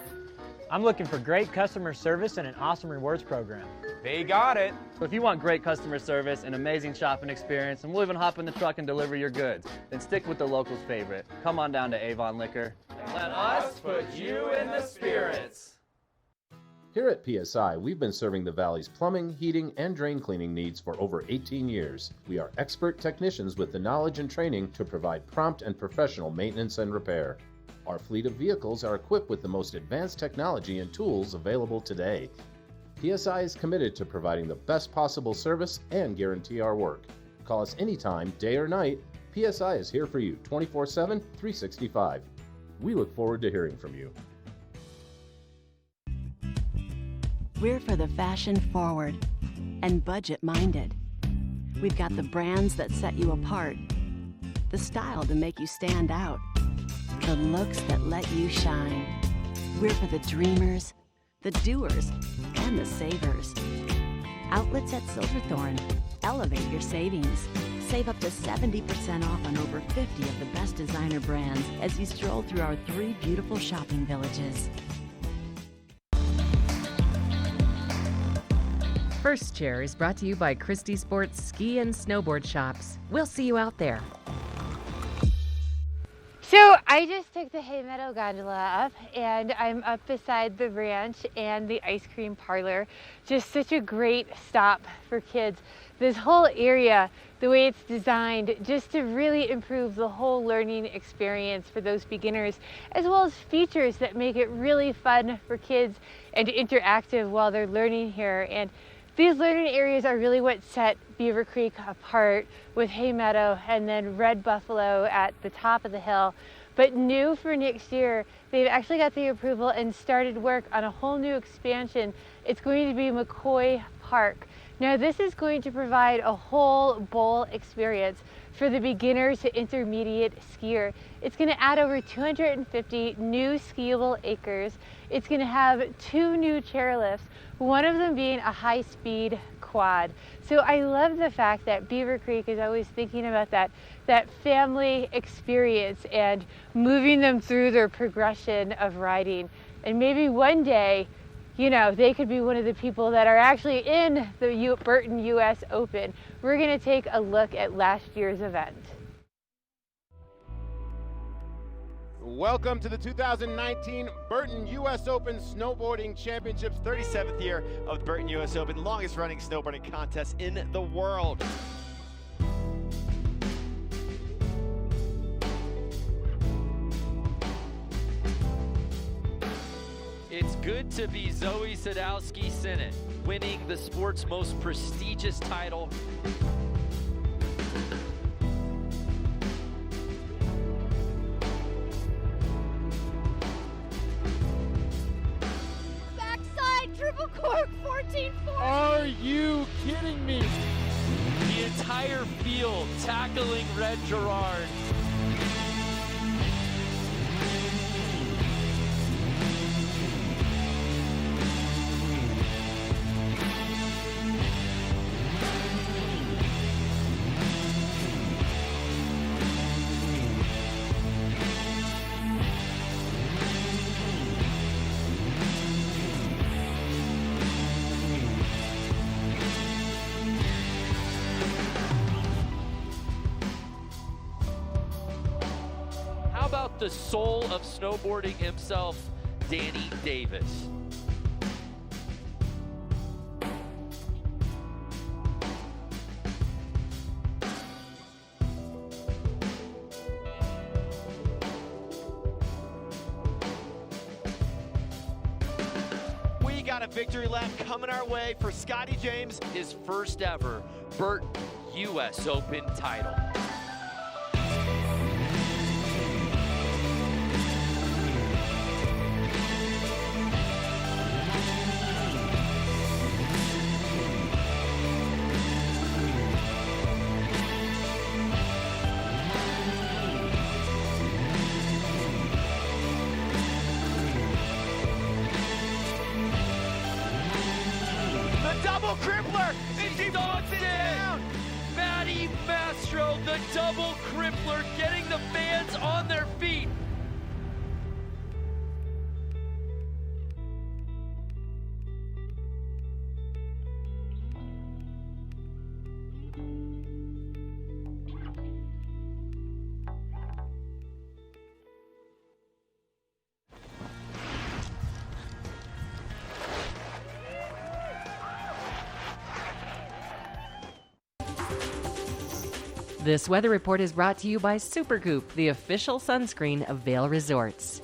I'm looking for great customer service and an awesome rewards program. They got it! So if you want great customer service, an amazing shopping experience, and we'll even hop in the truck and deliver your goods, then stick with the locals' favorite. Come on down to Avon Liquor. Let us put you in the spirits. Here at PSI, we've been serving the Valley's plumbing, heating, and drain cleaning needs for over 18 years. We are expert technicians with the knowledge and training to provide prompt and professional maintenance and repair. Our fleet of vehicles are equipped with the most advanced technology and tools available today. PSI is committed to providing the best possible service and guarantee our work. Call us anytime, day or night. PSI is here for you 24/7, 365. We look forward to hearing from you. We're for the fashion forward and budget minded. We've got the brands that set you apart, the style to make you stand out, the looks that let you shine. We're for the dreamers, the doers, and the savers. Outlets at Silverthorne. Elevate your savings. Save up to 70% off on over 50 of the best designer brands as you stroll through our 3 beautiful shopping villages. First Chair is brought to you by Christie Sports Ski and Snowboard Shops. We'll see you out there. So I just took the Hay Meadow gondola up, and I'm up beside the ranch and the ice cream parlor. Just such a great stop for kids. This whole area, the way it's designed, just to really improve the whole learning experience for those beginners, as well as features that make it really fun for kids and interactive while they're learning here. And these learning areas are really what set Beaver Creek apart, with Hay Meadow and then Red Buffalo at the top of the hill. But new for next year, they've actually got the approval and started work on a whole new expansion. It's going to be McCoy Park. Now this is going to provide a whole bowl experience for the beginner to intermediate skier. It's going to add over 250 new skiable acres. It's going to have 2 new chairlifts, one of them being a high-speed quad. So I love the fact that Beaver Creek is always thinking about that family experience and moving them through their progression of riding. And maybe one day, you know, they could be one of the people that are actually in the Burton US Open. We're going to take a look at last year's event. Welcome to the 2019 Burton US Open Snowboarding Championships, 37th year of the Burton US Open, longest running snowboarding contest in the world. It's good to be Zoe Sadowski-Sinnott, winning the sport's most prestigious title. Triple cork 14-4. Are you kidding me? The entire field tackling Red Gerard. The soul of snowboarding himself, Danny Davis. We got a victory lap coming our way for Scotty James. His first ever Burton US Open title. Crippler! She dogs it down! Maddie Mastro, the double crippler, getting the fans on their feet. This weather report is brought to you by Supergoop, the official sunscreen of Vail Resorts.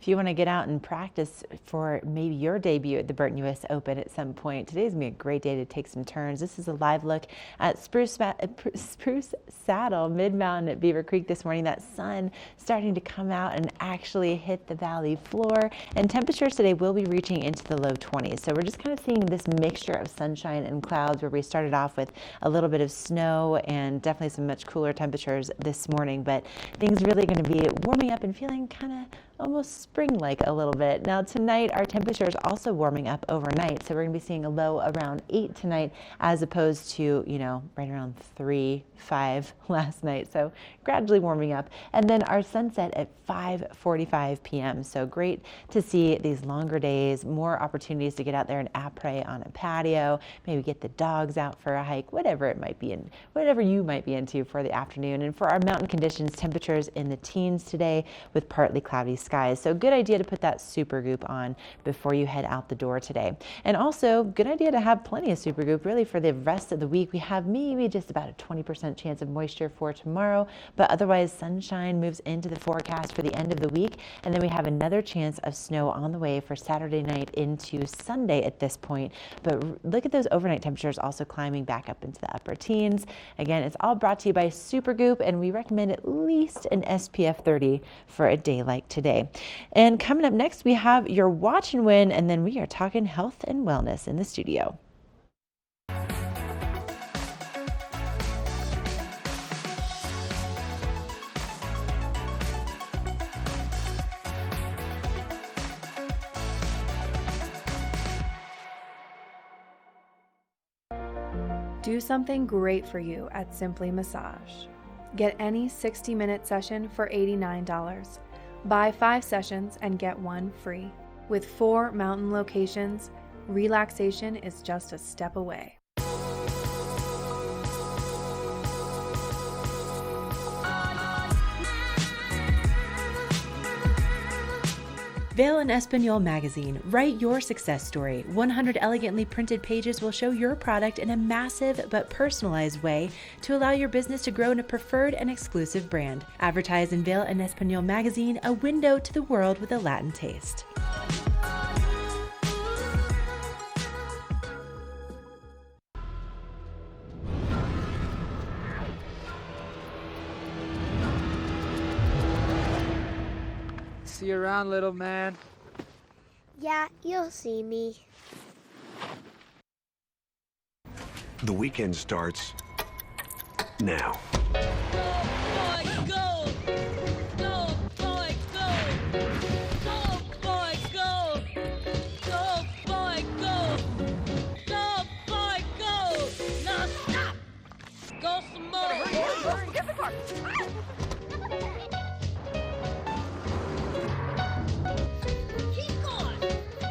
If if you want to get out and practice for maybe your debut at the Burton US Open at some point, today's going to be a great day to take some turns. This is a live look at Spruce Saddle, Mid-Mountain at Beaver Creek this morning. That sun starting to come out and actually hit the valley floor. And temperatures today will be reaching into the low 20s. So we're just kind of seeing this mixture of sunshine and clouds, where we started off with a little bit of snow and definitely some much cooler temperatures this morning. But things really going to be warming up and feeling kind of almost spring-like a little bit. Now tonight our temperature is also warming up overnight, so we're going to be seeing a low around 8 tonight as opposed to, you know, right around 3, 5 last night. So gradually warming up. And then our sunset at 5:45 p.m. So great to see these longer days, more opportunities to get out there and après on a patio, maybe get the dogs out for a hike, whatever it might be, and whatever you might be into for the afternoon. And for our mountain conditions, temperatures in the teens today with partly cloudy skies. So good idea to put that super goop on before you head out the door today. And also good idea to have plenty of super goop really for the rest of the week. We have maybe just about a 20% chance of moisture for tomorrow, but otherwise sunshine moves into the forecast for the end of the week. And then we have another chance of snow on the way for Saturday night into Sunday at this point. But look at those overnight temperatures also climbing back up into the upper teens. Again, it's all brought to you by Super Goop, and we recommend at least an SPF 30 for a day like today. And coming up next, we have your watch and win, and then we are talking health and wellness in the studio. Do something great for you at Simply Massage. Get any 60-minute session for $89. Buy 5 sessions and get 1 free. With 4 mountain locations, relaxation is just a step away. Vail and Espanol magazine. Write your success story. 100 elegantly printed pages will show your product in a massive but personalized way to allow your business to grow in a preferred and exclusive brand. Advertise in Vail and Espanol magazine, a window to the world with a Latin taste. See you around, little man. Yeah, you'll see me. The weekend starts now.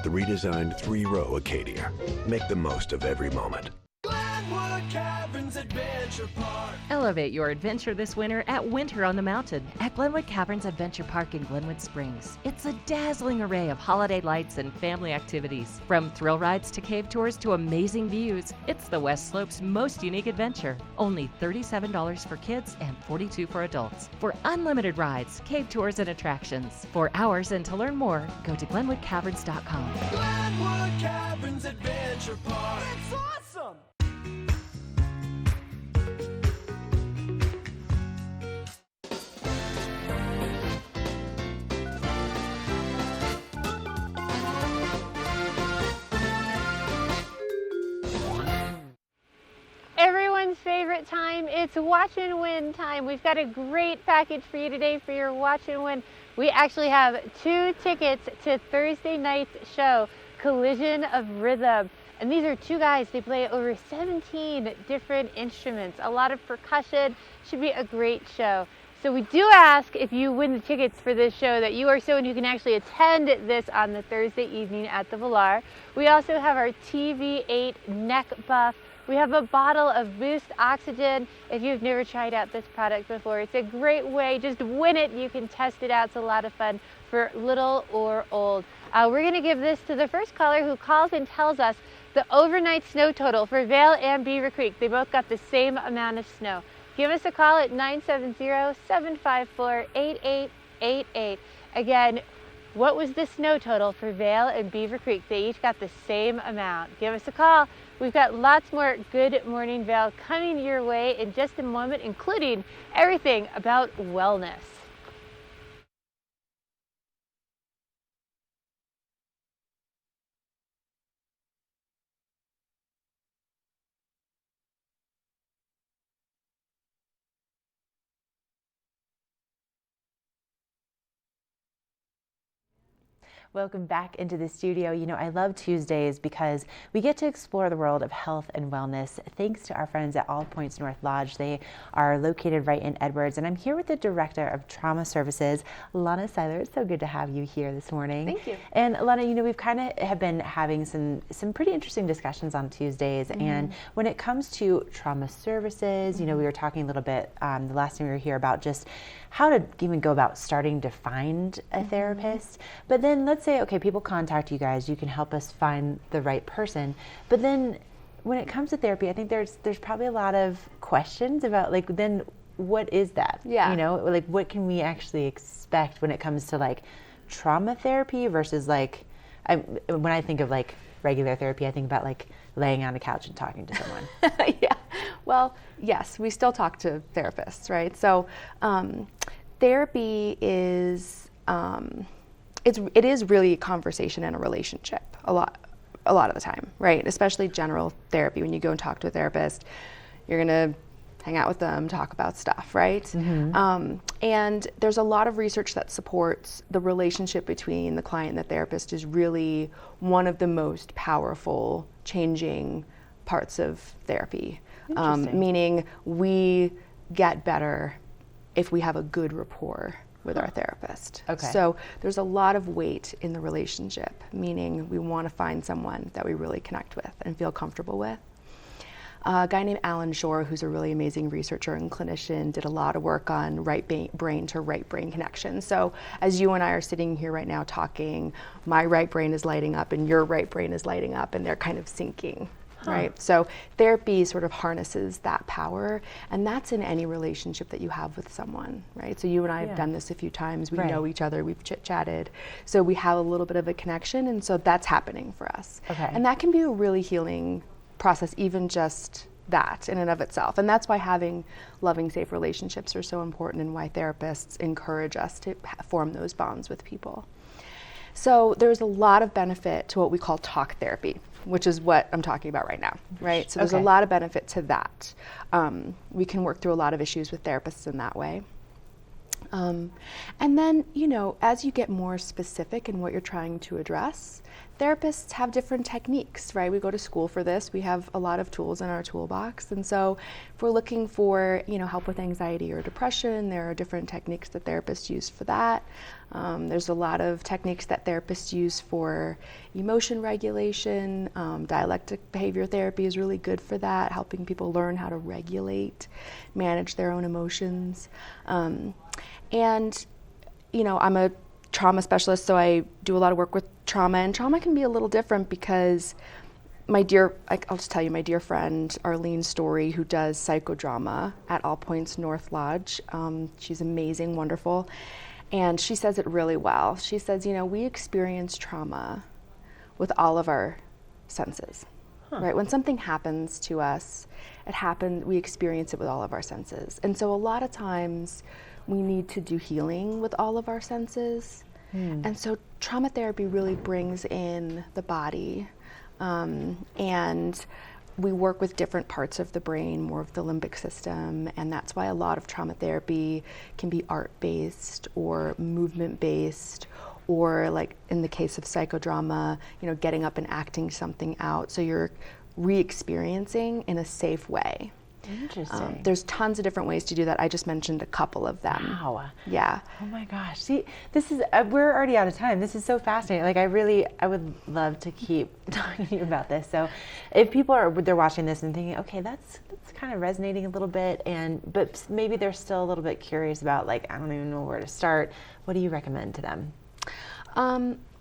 The redesigned 3-row Acadia. Make the most of every moment. Elevate your adventure this winter at Winter on the Mountain at Glenwood Caverns Adventure Park in Glenwood Springs. It's a dazzling array of holiday lights and family activities. From thrill rides to cave tours to amazing views, it's the West Slope's most unique adventure. Only $37 for kids and $42 for adults. For unlimited rides, cave tours, and attractions. For hours and to learn more, go to GlenwoodCaverns.com. Glenwood Caverns Adventure Park. It's awesome! Everyone's favorite time, it's watch and win time. We've got a great package for you today for your watch and win. We actually have 2 tickets to Thursday night's show, Collision of Rhythm. And these are 2 guys, they play over 17 different instruments, a lot of percussion. Should be a great show. So we do ask, if you win the tickets for this show, that you are someone who can actually attend this on the Thursday evening at the Villar. We also have our TV8 neck buff. We have a bottle of Boost Oxygen. If you've never tried out this product before, it's a great way. Just win it. You can test it out. It's a lot of fun for little or old. We're going to give this to the first caller who calls and tells us the overnight snow total for Vail and Beaver Creek. They both got the same amount of snow. Give us a call at 970-754-8888. Again, What was the snow total for Vail and Beaver Creek? They each got the same amount. Give us a call. We've got lots more Good Morning Vail coming your way in just a moment, including everything about wellness. Welcome back into the studio. You know, I love Tuesdays because we get to explore the world of health and wellness thanks to our friends at All Points North Lodge. They are located right in Edwards, and I'm here with the Director of Trauma Services, Lana Seiler. It's so good to have you here this morning. Thank you. And Lana, you know, we've kind of have been having some pretty interesting discussions on Tuesdays, and when it comes to trauma services, you know, we were talking a little bit the last time we were here about just how to even go about starting to find a therapist. But then let's say, okay, people contact you guys, you can help us find the right person. But then when it comes to therapy, I think there's probably a lot of questions about, like, then what is that? Yeah. You know, like, what can we actually expect when it comes to like trauma therapy versus like, when I think of like regular therapy, I think about like laying on a couch and talking to someone. Yeah. Well, yes, we still talk to therapists, right? So therapy is, it is really a conversation and a relationship a lot of the time, right? Especially general therapy. When you go and talk to a therapist, you're going to hang out with them, talk about stuff, right? And there's a lot of research that supports the relationship between the client and the therapist is really one of the most powerful changing parts of therapy. Meaning we get better if we have a good rapport with our therapist. Okay. So there's a lot of weight in the relationship, meaning we want to find someone that we really connect with and feel comfortable with. A guy named Alan Shore, who's a really amazing researcher and clinician, did a lot of work on right brain to right brain connection. So as you and I are sitting here right now talking, my right brain is lighting up and your right brain is lighting up, and they're kind of syncing. Right? So therapy sort of harnesses that power, and that's in any relationship that you have with someone, right? So you and I have done this a few times. We know each other, we've chit-chatted. So we have a little bit of a connection, and so that's happening for us. Okay. And that can be a really healing process, even just that in and of itself. And that's why having loving, safe relationships are so important, and why therapists encourage us to form those bonds with people. So there's a lot of benefit to what we call talk therapy, which is what I'm talking about right now, right? So there's a lot of benefit to that. We can work through a lot of issues with therapists in that way. And then, you know, as you get more specific in what you're trying to address, therapists have different techniques, right? We go to school for this. We have a lot of tools in our toolbox. And so if we're looking for, you know, help with anxiety or depression, there are different techniques that therapists use for that. There's a lot of techniques that therapists use for emotion regulation. Dialectic behavior therapy is really good for that, helping people learn how to regulate, manage their own emotions. And, you know, I'm a trauma specialist, so I do a lot of work with trauma, and trauma can be a little different because I'll just tell you, my dear friend Arlene Story, who does psychodrama at All Points North Lodge, she's amazing, wonderful, and she says it really well. She says, you know, we experience trauma with all of our senses, right? When something happens to us, we experience it with all of our senses. And so a lot of times we need to do healing with all of our senses. And so trauma therapy really brings in the body, and we work with different parts of the brain, more of the limbic system, and that's why a lot of trauma therapy can be art-based or movement-based, or like in the case of psychodrama, you know, getting up and acting something out, so you're re-experiencing in a safe way. Interesting. There's tons of different ways to do that. I just mentioned a couple of them. Wow. Yeah. Oh my gosh. See, this is, we're already out of time. This is so fascinating. Like, I would love to keep talking to you about this. So if people they're watching this and thinking, okay, that's kind of resonating a little bit, but maybe they're still a little bit curious about, like, I don't even know where to start. What do you recommend to them?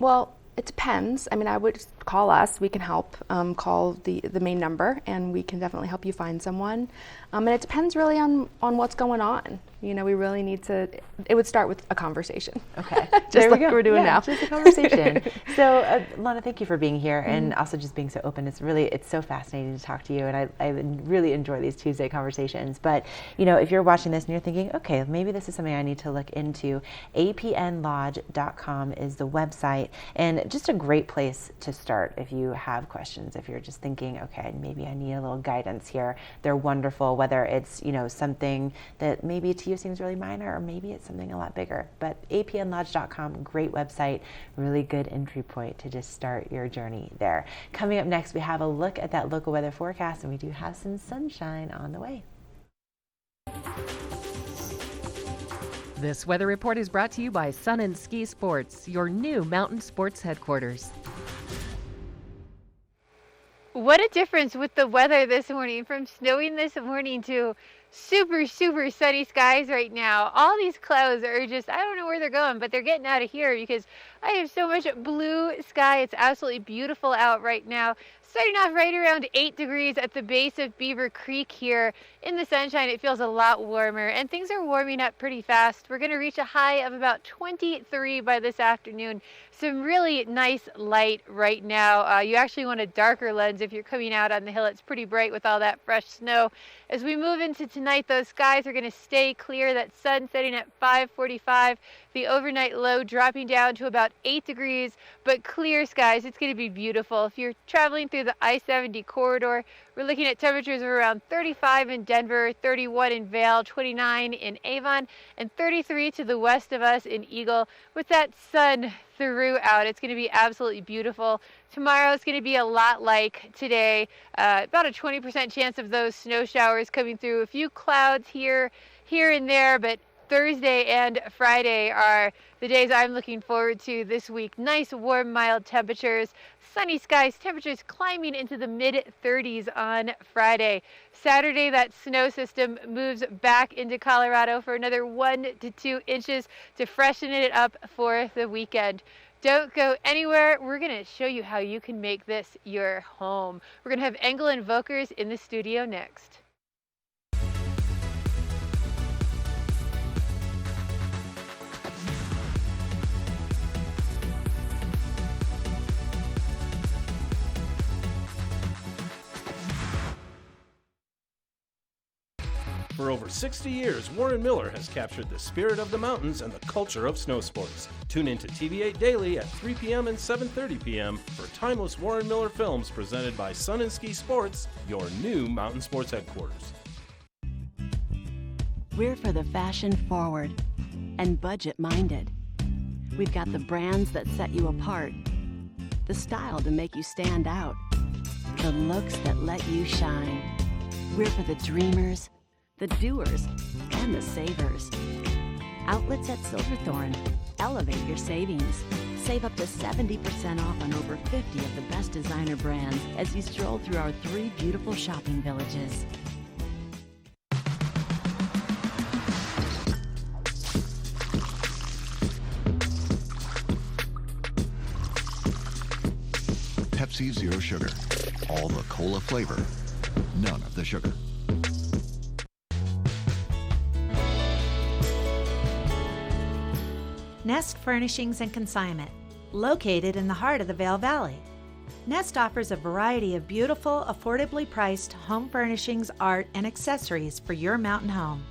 Well, it depends. I mean, I would call us. We can help. Call the main number, and we can definitely help you find someone. And it depends really on what's going on. You know, we really need to. It would start with a conversation. Okay, just like we're doing now. Just a conversation. So, Lana, thank you for being here and also just being so open. It's so fascinating to talk to you, and I really enjoy these Tuesday conversations. But you know, if you're watching this and you're thinking, okay, maybe this is something I need to look into, apnlodge.com is the website, and just a great place to start if you have questions. If you're just thinking, okay, maybe I need a little guidance here, they're wonderful. Whether it's something that maybe to you seems really minor, or maybe it's something a lot bigger. But apnlodge.com, great website, really good entry point to just start your journey there. Coming up next, we have a look at that local weather forecast, and we do have some sunshine on the way. This weather report is brought to you by Sun and Ski Sports, your new mountain sports headquarters. What a difference with the weather this morning, from snowing this morning to super sunny skies right now. All these clouds are just, I don't know where they're going, but they're getting out of here because I have so much blue sky. It's absolutely beautiful out right now. Starting off right around 8 degrees at the base of Beaver Creek here. In the sunshine, it feels a lot warmer, and things are warming up pretty fast. We're going to reach a high of about 23 by this afternoon. Some really nice light right now. You actually want a darker lens if you're coming out on the hill. It's pretty bright with all that fresh snow. As we move into tonight, those skies are going to stay clear. That sun setting at 5:45. The overnight low dropping down to about 8 degrees, but clear skies. It's going to be beautiful. If you're traveling through the I-70 corridor, we're looking at temperatures of around 35 in Denver, 31 in Vail, 29 in Avon, and 33 to the west of us in Eagle. With that sun throughout, it's going to be absolutely beautiful. Tomorrow is going to be a lot like today. About a 20% chance of those snow showers coming through. A few clouds here and there, but Thursday and Friday are the days I'm looking forward to this week. Nice, warm, mild temperatures, sunny skies, temperatures climbing into the mid-30s on Friday. Saturday, that snow system moves back into Colorado for another 1 to 2 inches to freshen it up for the weekend. Don't go anywhere. We're going to show you how you can make this your home. We're going to have Engel and Vokers in the studio next. For over 60 years, Warren Miller has captured the spirit of the mountains and the culture of snow sports. Tune in to TV8 Daily at 3 p.m. and 7:30 p.m. for timeless Warren Miller films presented by Sun and Ski Sports, your new mountain sports headquarters. We're for the fashion forward and budget minded. We've got the brands that set you apart, the style to make you stand out, the looks that let you shine. We're for the dreamers, the doers, and the savers. Outlets at Silverthorne. Elevate your savings. Save up to 70% off on over 50 of the best designer brands as you stroll through our 3 beautiful shopping villages. Pepsi Zero Sugar. All the cola flavor, none of the sugar. Nest Furnishings and Consignment, located in the heart of the Vail Valley. Nest offers a variety of beautiful, affordably priced home furnishings, art, and accessories for your mountain home.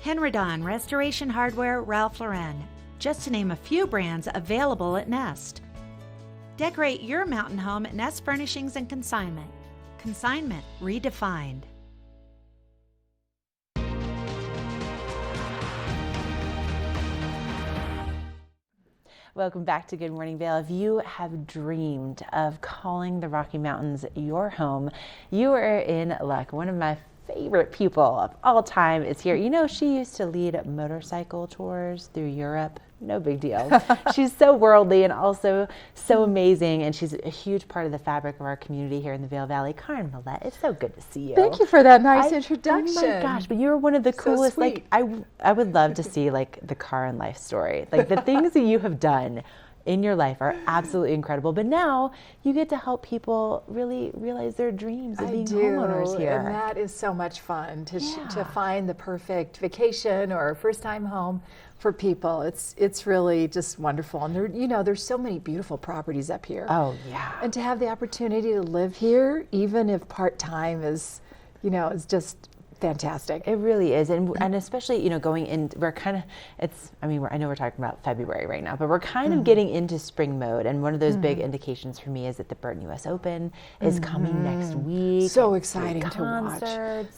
Henredon, Restoration Hardware, Ralph Lauren, just to name a few brands available at Nest. Decorate your mountain home at Nest Furnishings and Consignment. Consignment redefined. Welcome back to Good Morning Vail. If you have dreamed of calling the Rocky Mountains your home, you are in luck. One of my favorite people of all time is here. You know, she used to lead motorcycle tours through Europe. No big deal. She's so worldly and also so amazing, and she's a huge part of the fabric of our community here in the Vail Valley. Karen Millette, it's so good to see you. Thank you for that nice introduction. Oh my gosh, but you're one of the coolest. Sweet. Like I would love to see like the Karen life story, like the things that you have done in your life are absolutely incredible. But now you get to help people really realize their dreams of being homeowners here. And that is so much fun to find the perfect vacation or first-time home for people. It's really just wonderful. And there's so many beautiful properties up here. Oh yeah. And to have the opportunity to live here, even if part-time is just fantastic. It really is, and especially going in, we're kind of I know we're talking about February right now, but we're kind of getting into spring mode, and one of those big indications for me is that the Burton US Open is coming next week. So exciting to watch.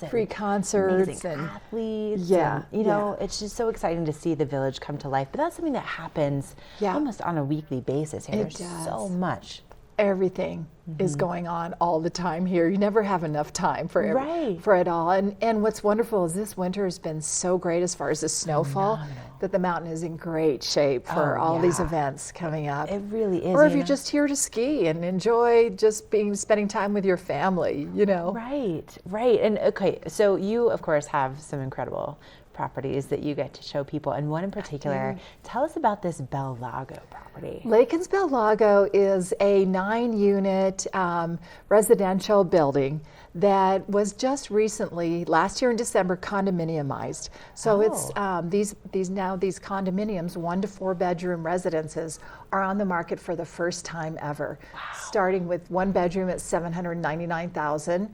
Free concerts and athletes. Yeah, and, it's just so exciting to see the village come to life. But that's something that happens almost on a weekly basis here. There's so much. Everything is going on all the time here. You never have enough time for it all. And what's wonderful is this winter has been so great as far as the snowfall that the mountain is in great shape for all these events coming up. It really is. Or if you're just here to ski and enjoy just spending time with your family, Right. And okay, so you of course have some incredible properties that you get to show people, and one in particular. Tell us about this Bell Lago property. Lakens Bell Lago is a 9-unit residential building that was just recently, last year in December, condominiumized. So it's these condominiums, 1 to 4 bedroom residences, are on the market for the first time ever. Starting with 1 bedroom at $799,000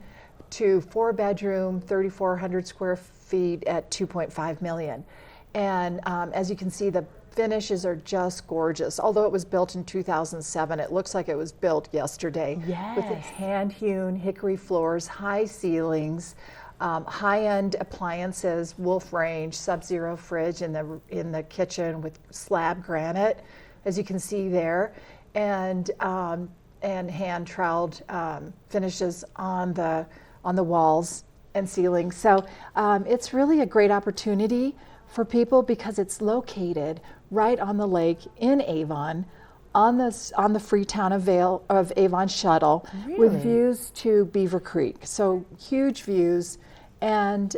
to 4 bedroom, 3,400 square feet at $2.5 million. And as you can see, the finishes are just gorgeous. Although it was built in 2007, it looks like it was built yesterday. Yes. With its hand-hewn hickory floors, high ceilings, high-end appliances, wolf range, sub-zero fridge in the kitchen with slab granite, as you can see there, and hand troweled finishes on the walls and ceiling. So it's really a great opportunity for people because it's located right on the lake in Avon, on the free town of Avon shuttle, with views to Beaver Creek. So huge views. And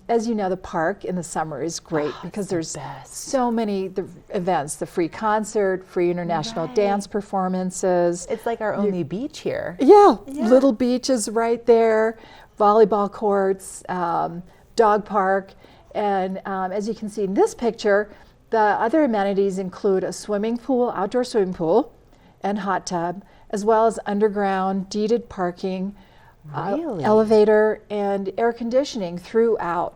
as you know, the park in the summer is great because there's so many events, the free concert, free international dance performances. It's like our only beach here. Yeah, little beaches right there, volleyball courts, dog park. And as you can see in this picture, the other amenities include a swimming pool, outdoor swimming pool, and hot tub, as well as underground deeded parking, elevator, and air conditioning throughout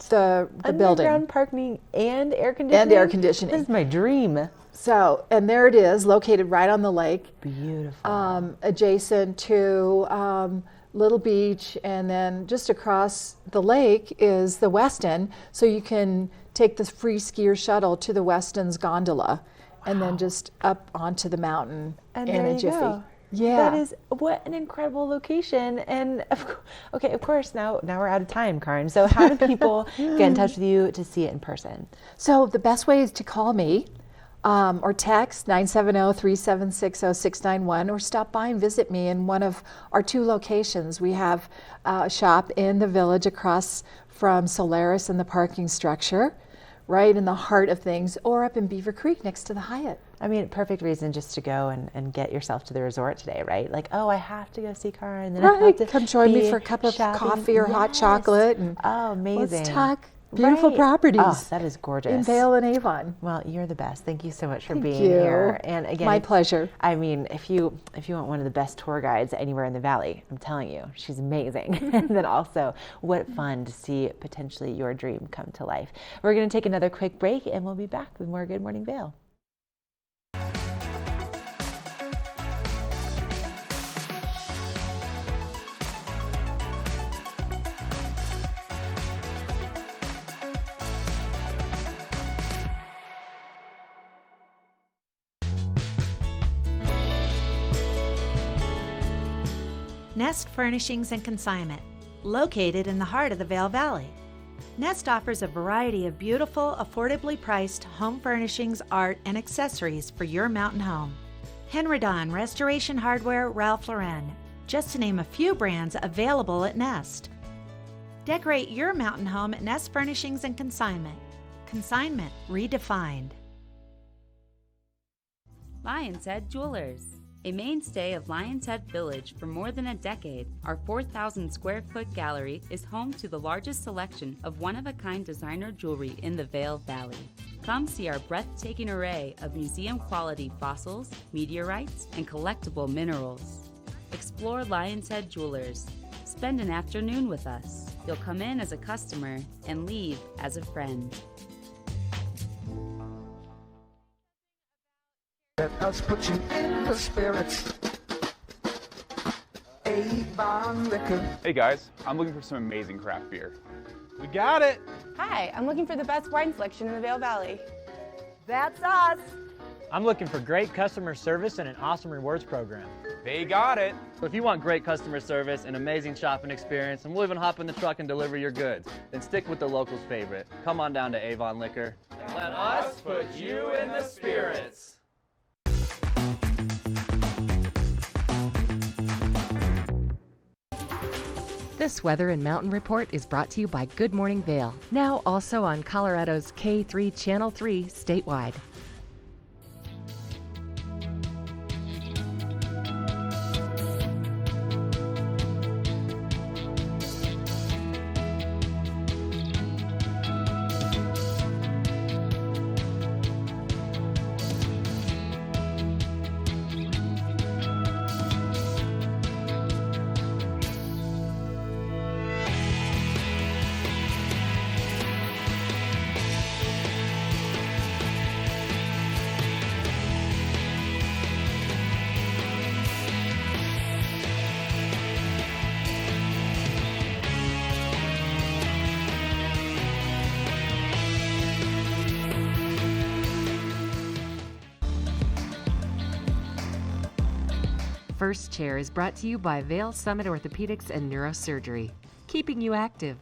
the building. Underground parking and air conditioning? And air conditioning. This is my dream. So, and there it is, located right on the lake. Beautiful. Adjacent to Little Beach, and then just across the lake is the Westin, so you can take the free skier shuttle to the Westin's gondola and then just up onto the mountain and in a jiffy. Go. Yeah. That is, what an incredible location. And of course, now we're out of time, Karin. So how do people get in touch with you to see it in person? So the best way is to call me or text 970-376-0691, or stop by and visit me in one of our 2 locations. We have a shop in the village across from Solaris and the parking structure, right in the heart of things, or up in Beaver Creek next to the Hyatt. I mean, perfect reason just to go and get yourself to the resort today, right? Like, oh, I have to go see Karin. Then I have to come join me for a cup of coffee or hot chocolate. And amazing. Let's talk beautiful proproperties. Oh, that is gorgeous. In Vail and Avon. Well, you're the best. Thank you so much for being you. here. And again, my pleasure. I mean, if you want one of the best tour guides anywhere in the valley, I'm telling you, she's amazing. And then also, what fun to see potentially your dream come to life. We're going to take another quick break, and we'll be back with more Good Morning Vail. Nest Furnishings and Consignment, located in the heart of the Vail Valley. Nest offers a variety of beautiful, affordably priced home furnishings, art, and accessories for your mountain home. Henredon, Restoration Hardware, Ralph Lauren, just to name a few brands available at Nest. Decorate your mountain home at Nest Furnishings and Consignment. Consignment redefined. Lion's Head Jewelers. A mainstay of Lion's Head Village for more than a decade, our 4,000 square foot gallery is home to the largest selection of one-of-a-kind designer jewelry in the Vail Valley. Come see our breathtaking array of museum-quality fossils, meteorites, and collectible minerals. Explore Lion's Head Jewelers. Spend an afternoon with us. You'll come in as a customer and leave as a friend. Let us put you in the spirits. Avon Liquor. Hey guys, I'm looking for some amazing craft beer. We got it. Hi, I'm looking for the best wine selection in the Vail Valley. That's us. I'm looking for great customer service and an awesome rewards program. They got it. So if you want great customer service, an amazing shopping experience, and we'll even hop in the truck and deliver your goods, then stick with the locals' favorite. Come on down to Avon Liquor. Let us put you in the spirits. This weather and mountain report is brought to you by Good Morning Vail, now also on Colorado's K3 Channel 3 statewide. First Chair is brought to you by Vail Summit Orthopedics and Neurosurgery, keeping you active.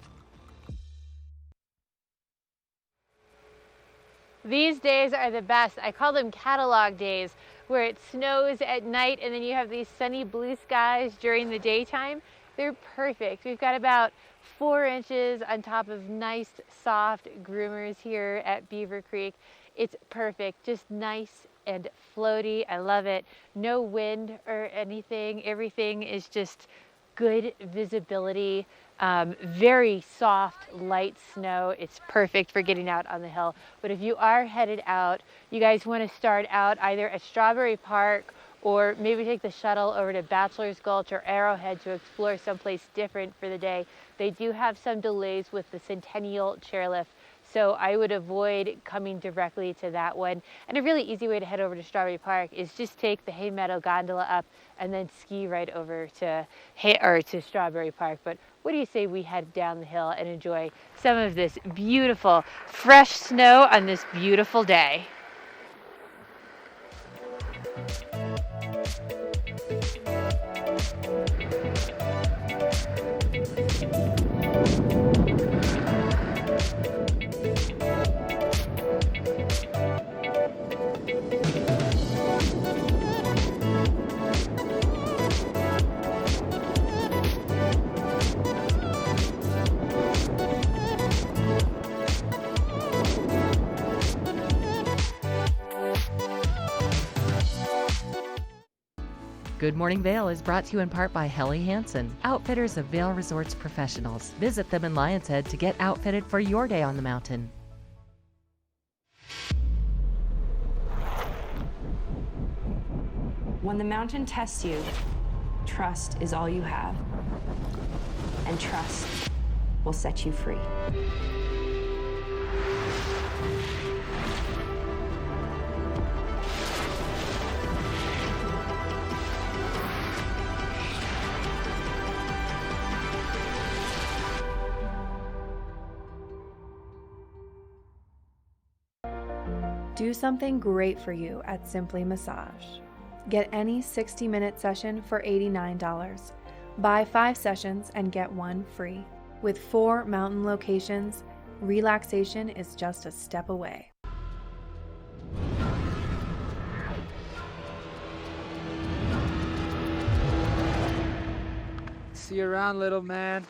These days are the best. I call them catalog days, where it snows at night and then you have these sunny blue skies during the daytime. They're perfect. We've got about 4 inches on top of nice, soft groomers here at Beaver Creek. It's perfect, just nice and floaty. I love it. No wind or anything. Everything is just good visibility. Very soft, light snow. It's perfect for getting out on the hill. But if you are headed out, you guys want to start out either at Strawberry Park or maybe take the shuttle over to Bachelor's Gulch or Arrowhead to explore someplace different for the day. They do have some delays with the Centennial Chairlift, so I would avoid coming directly to that one. And a really easy way to head over to Strawberry Park is just take the Hay Meadow gondola up and then ski right over to Strawberry Park. But what do you say we head down the hill and enjoy some of this beautiful fresh snow on this beautiful day? Good Morning Vail is brought to you in part by Helly Hansen, outfitters of Vail Resorts professionals. Visit them in Lion's Head to get outfitted for your day on the mountain. When the mountain tests you, trust is all you have. And trust will set you free. Do something great for you at Simply Massage. Get any 60-minute session for $89. Buy 5 sessions and get 1 free. With 4 mountain locations, relaxation is just a step away. See you around, little man.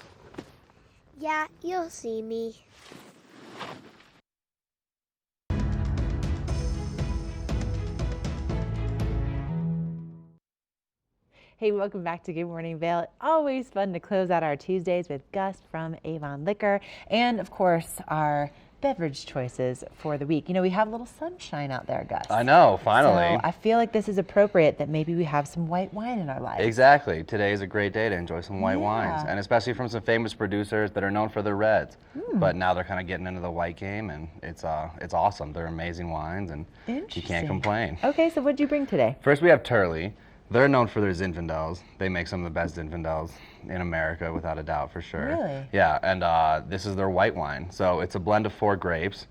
Yeah, you'll see me. Hey, welcome back to Good Morning Vail. Always fun to close out our Tuesdays with Gus from Avon Liquor and, of course, our beverage choices for the week. You know, we have a little sunshine out there, Gus. I know, finally. So I feel like this is appropriate that maybe we have some white wine in our lives. Exactly. Today is a great day to enjoy some white wines, and especially from some famous producers that are known for their reds. But now they're kind of getting into the white game, and it's awesome. They're amazing wines, and you can't complain. Okay, so what did you bring today? First, we have Turley. They're known for their Zinfandels. They make some of the best Zinfandels in America, without a doubt, for sure. Really? Yeah, and this is their white wine. So it's a blend of 4 grapes.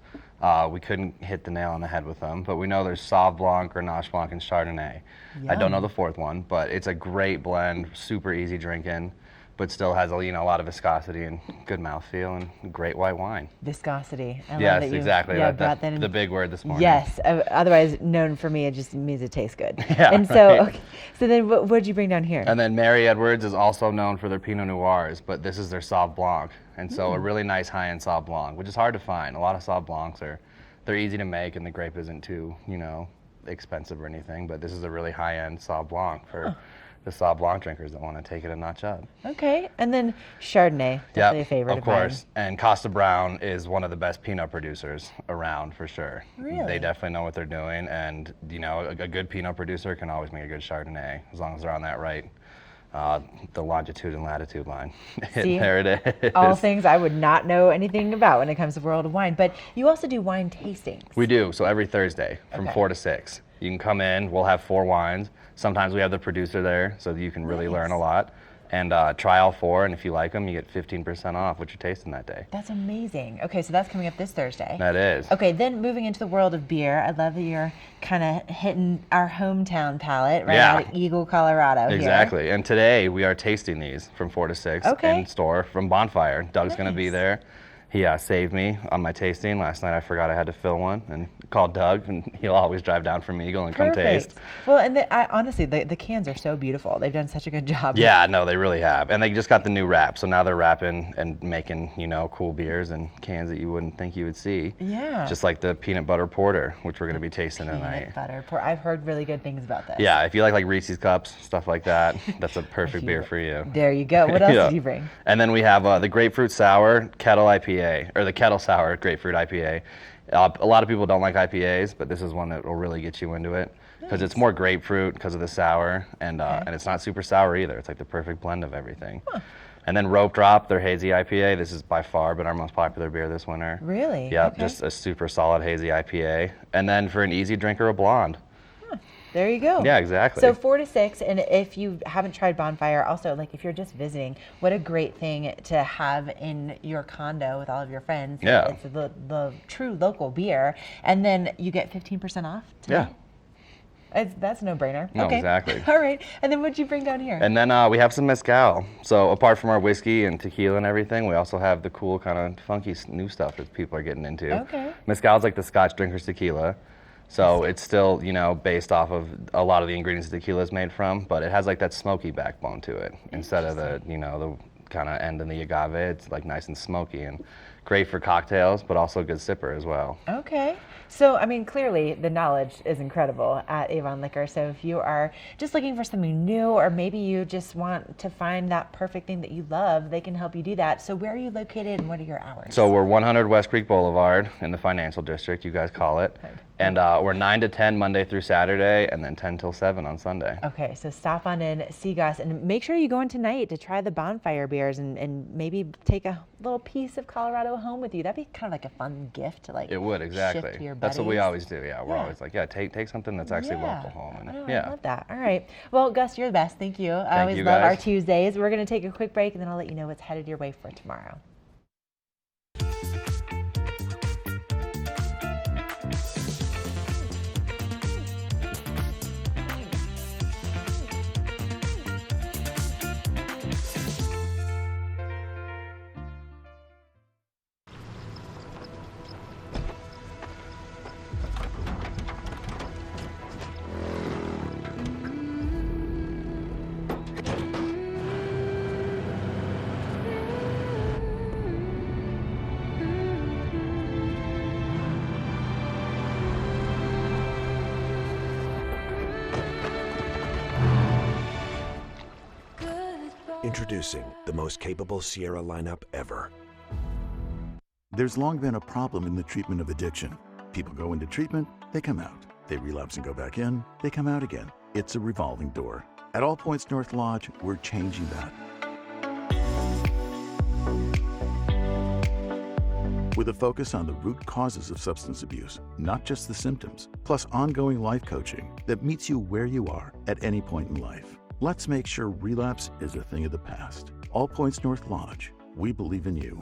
We couldn't hit the nail on the head with them, but we know there's Sauv Blanc, Grenache Blanc, and Chardonnay. I don't know the 4th one, but it's a great blend, super easy drinking, but still has a lot of viscosity and good mouthfeel and great white wine. Viscosity. I Yes, love that exactly. Yeah, That's that in. the big word this morning. Yes, otherwise known for me, it just means it tastes good. Yeah, and so, right. okay, so then what did you bring down here? And then Mary Edwards is also known for their Pinot Noirs, but this is their Sauv Blanc. And so a really nice high-end Sauv Blanc, which is hard to find. A lot of Sauv Blancs they're easy to make, and the grape isn't too, expensive or anything, but this is a really high-end Sauv Blanc for the Sauv Blanc drinkers that want to take it a notch up. Okay, and then Chardonnay, definitely a favorite of course. And Costa Brown is one of the best Pinot producers around, for sure. Really? They definitely know what they're doing, and a good Pinot producer can always make a good Chardonnay, as long as they're on that right, the longitude and latitude line. See, there it is. All things I would not know anything about when it comes to the world of wine, but you also do wine tastings. We do, so every Thursday from 4 to 6. You can come in, we'll have 4 wines. Sometimes we have the producer there, so you can really learn a lot. And try all 4, and if you like them, you get 15% off what you're tasting that day. That's amazing. Okay, so that's coming up this Thursday. That is. Okay, then moving into the world of beer, I love that you're kind of hitting our hometown palate right out of Eagle, Colorado. Exactly, and today we are tasting these from 4 to 6 in store from Bonfire. Doug's going to be there. He saved me on my tasting. Last night I forgot I had to fill one and called Doug, and he'll always drive down from Eagle and come taste. Well, and honestly, the cans are so beautiful. They've done such a good job. Yeah, no, they really have. And they just got the new wrap, so now they're wrapping and making, cool beers and cans that you wouldn't think you would see. Yeah. Just like the peanut butter porter, which we're going to be tasting tonight. Peanut butter porter. I've heard really good things about this. Yeah, if you like Reese's Cups, stuff like that, that's a perfect beer for you. There you go. What else did you bring? And then we have the Grapefruit Sour Kettle IPA, or the Kettle Sour Grapefruit IPA. A lot of people don't like IPAs, but this is one that will really get you into it because it's more grapefruit because of the sour, and it's not super sour either. It's like the perfect blend of everything. And then Rope Drop, their hazy IPA. This is by far been our most popular beer this winter. Really? Yep, just a super solid hazy IPA. And then for an easy drinker, a blonde. There you go. Yeah, exactly. So 4 to 6, and if you haven't tried Bonfire, also, like, if you're just visiting, what a great thing to have in your condo with all of your friends. Yeah. It's the true local beer, and then you get 15% off today? Yeah. That's a no-brainer. No, okay. exactly. All right, and then what'd you bring down here? And then we have some mezcal. So apart from our whiskey and tequila and everything, we also have the cool kind of funky new stuff that people are getting into. Okay. Mezcal's like the Scotch drinker's tequila. So it's still, based off of a lot of the ingredients tequila is made from, but it has like that smoky backbone to it instead of the, the kind of end in the agave. It's like nice and smoky and great for cocktails, but also a good sipper as well. Okay. So, I mean, clearly the knowledge is incredible at Avon Liquor. So if you are just looking for something new, or maybe you just want to find that perfect thing that you love, they can help you do that. So where are you located and what are your hours? So we're 100 West Creek Boulevard in the financial district, you guys call it. And we're 9 to 10 Monday through Saturday, and then 10 till 7 on Sunday. Okay, so stop on in, see Gus, and make sure you go in tonight to try the Bonfire beers and maybe take a little piece of Colorado home with you. That'd be kind of like a fun gift to It would, exactly. shift to your That's what we buddies. always do, we're always like, take something that's actually local home. And, I love that. All right. Well, Gus, you're the best. Thank you. I always you love our guys. Tuesdays. We're going to take a quick break, and then I'll let you know what's headed your way for tomorrow. Introducing the most capable Sierra lineup ever. There's long been a problem in the treatment of addiction. People go into treatment, they come out. They relapse and go back in, they come out again. It's a revolving door. At All Points North Lodge, we're changing that. With a focus on the root causes of substance abuse, not just the symptoms, plus ongoing life coaching that meets you where you are at any point in life. Let's make sure relapse is a thing of the past. All Points North Lodge, we believe in you.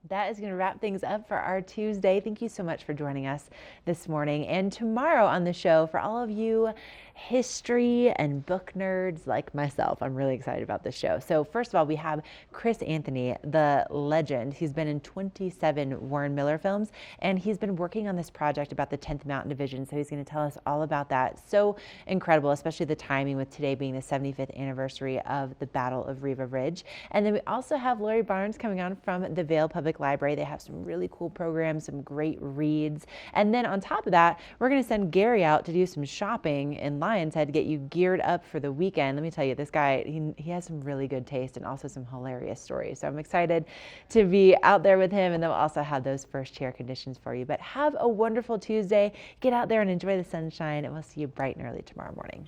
That is going to wrap things up for our Tuesday. Thank you so much for joining us this morning. And tomorrow on the show, for all of you history and book nerds like myself, I'm really excited about this show. So first of all, we have Chris Anthony, the legend. He's been in 27 Warren Miller films, and he's been working on this project about the 10th Mountain Division. So he's going to tell us all about that. So incredible, especially the timing with today being the 75th anniversary of the Battle of Riva Ridge. And then we also have Lori Barnes coming on from the Vail Public Library. They have some really cool programs, some great reads. And then on top of that, we're going to send Gary out to do some shopping in Lions Head to get you geared up for the weekend. Let me tell you, this guy, he has some really good taste and also some hilarious stories. So I'm excited to be out there with him, and then we'll also have those first chair conditions for you. But have a wonderful Tuesday. Get out there and enjoy the sunshine, and we'll see you bright and early tomorrow morning.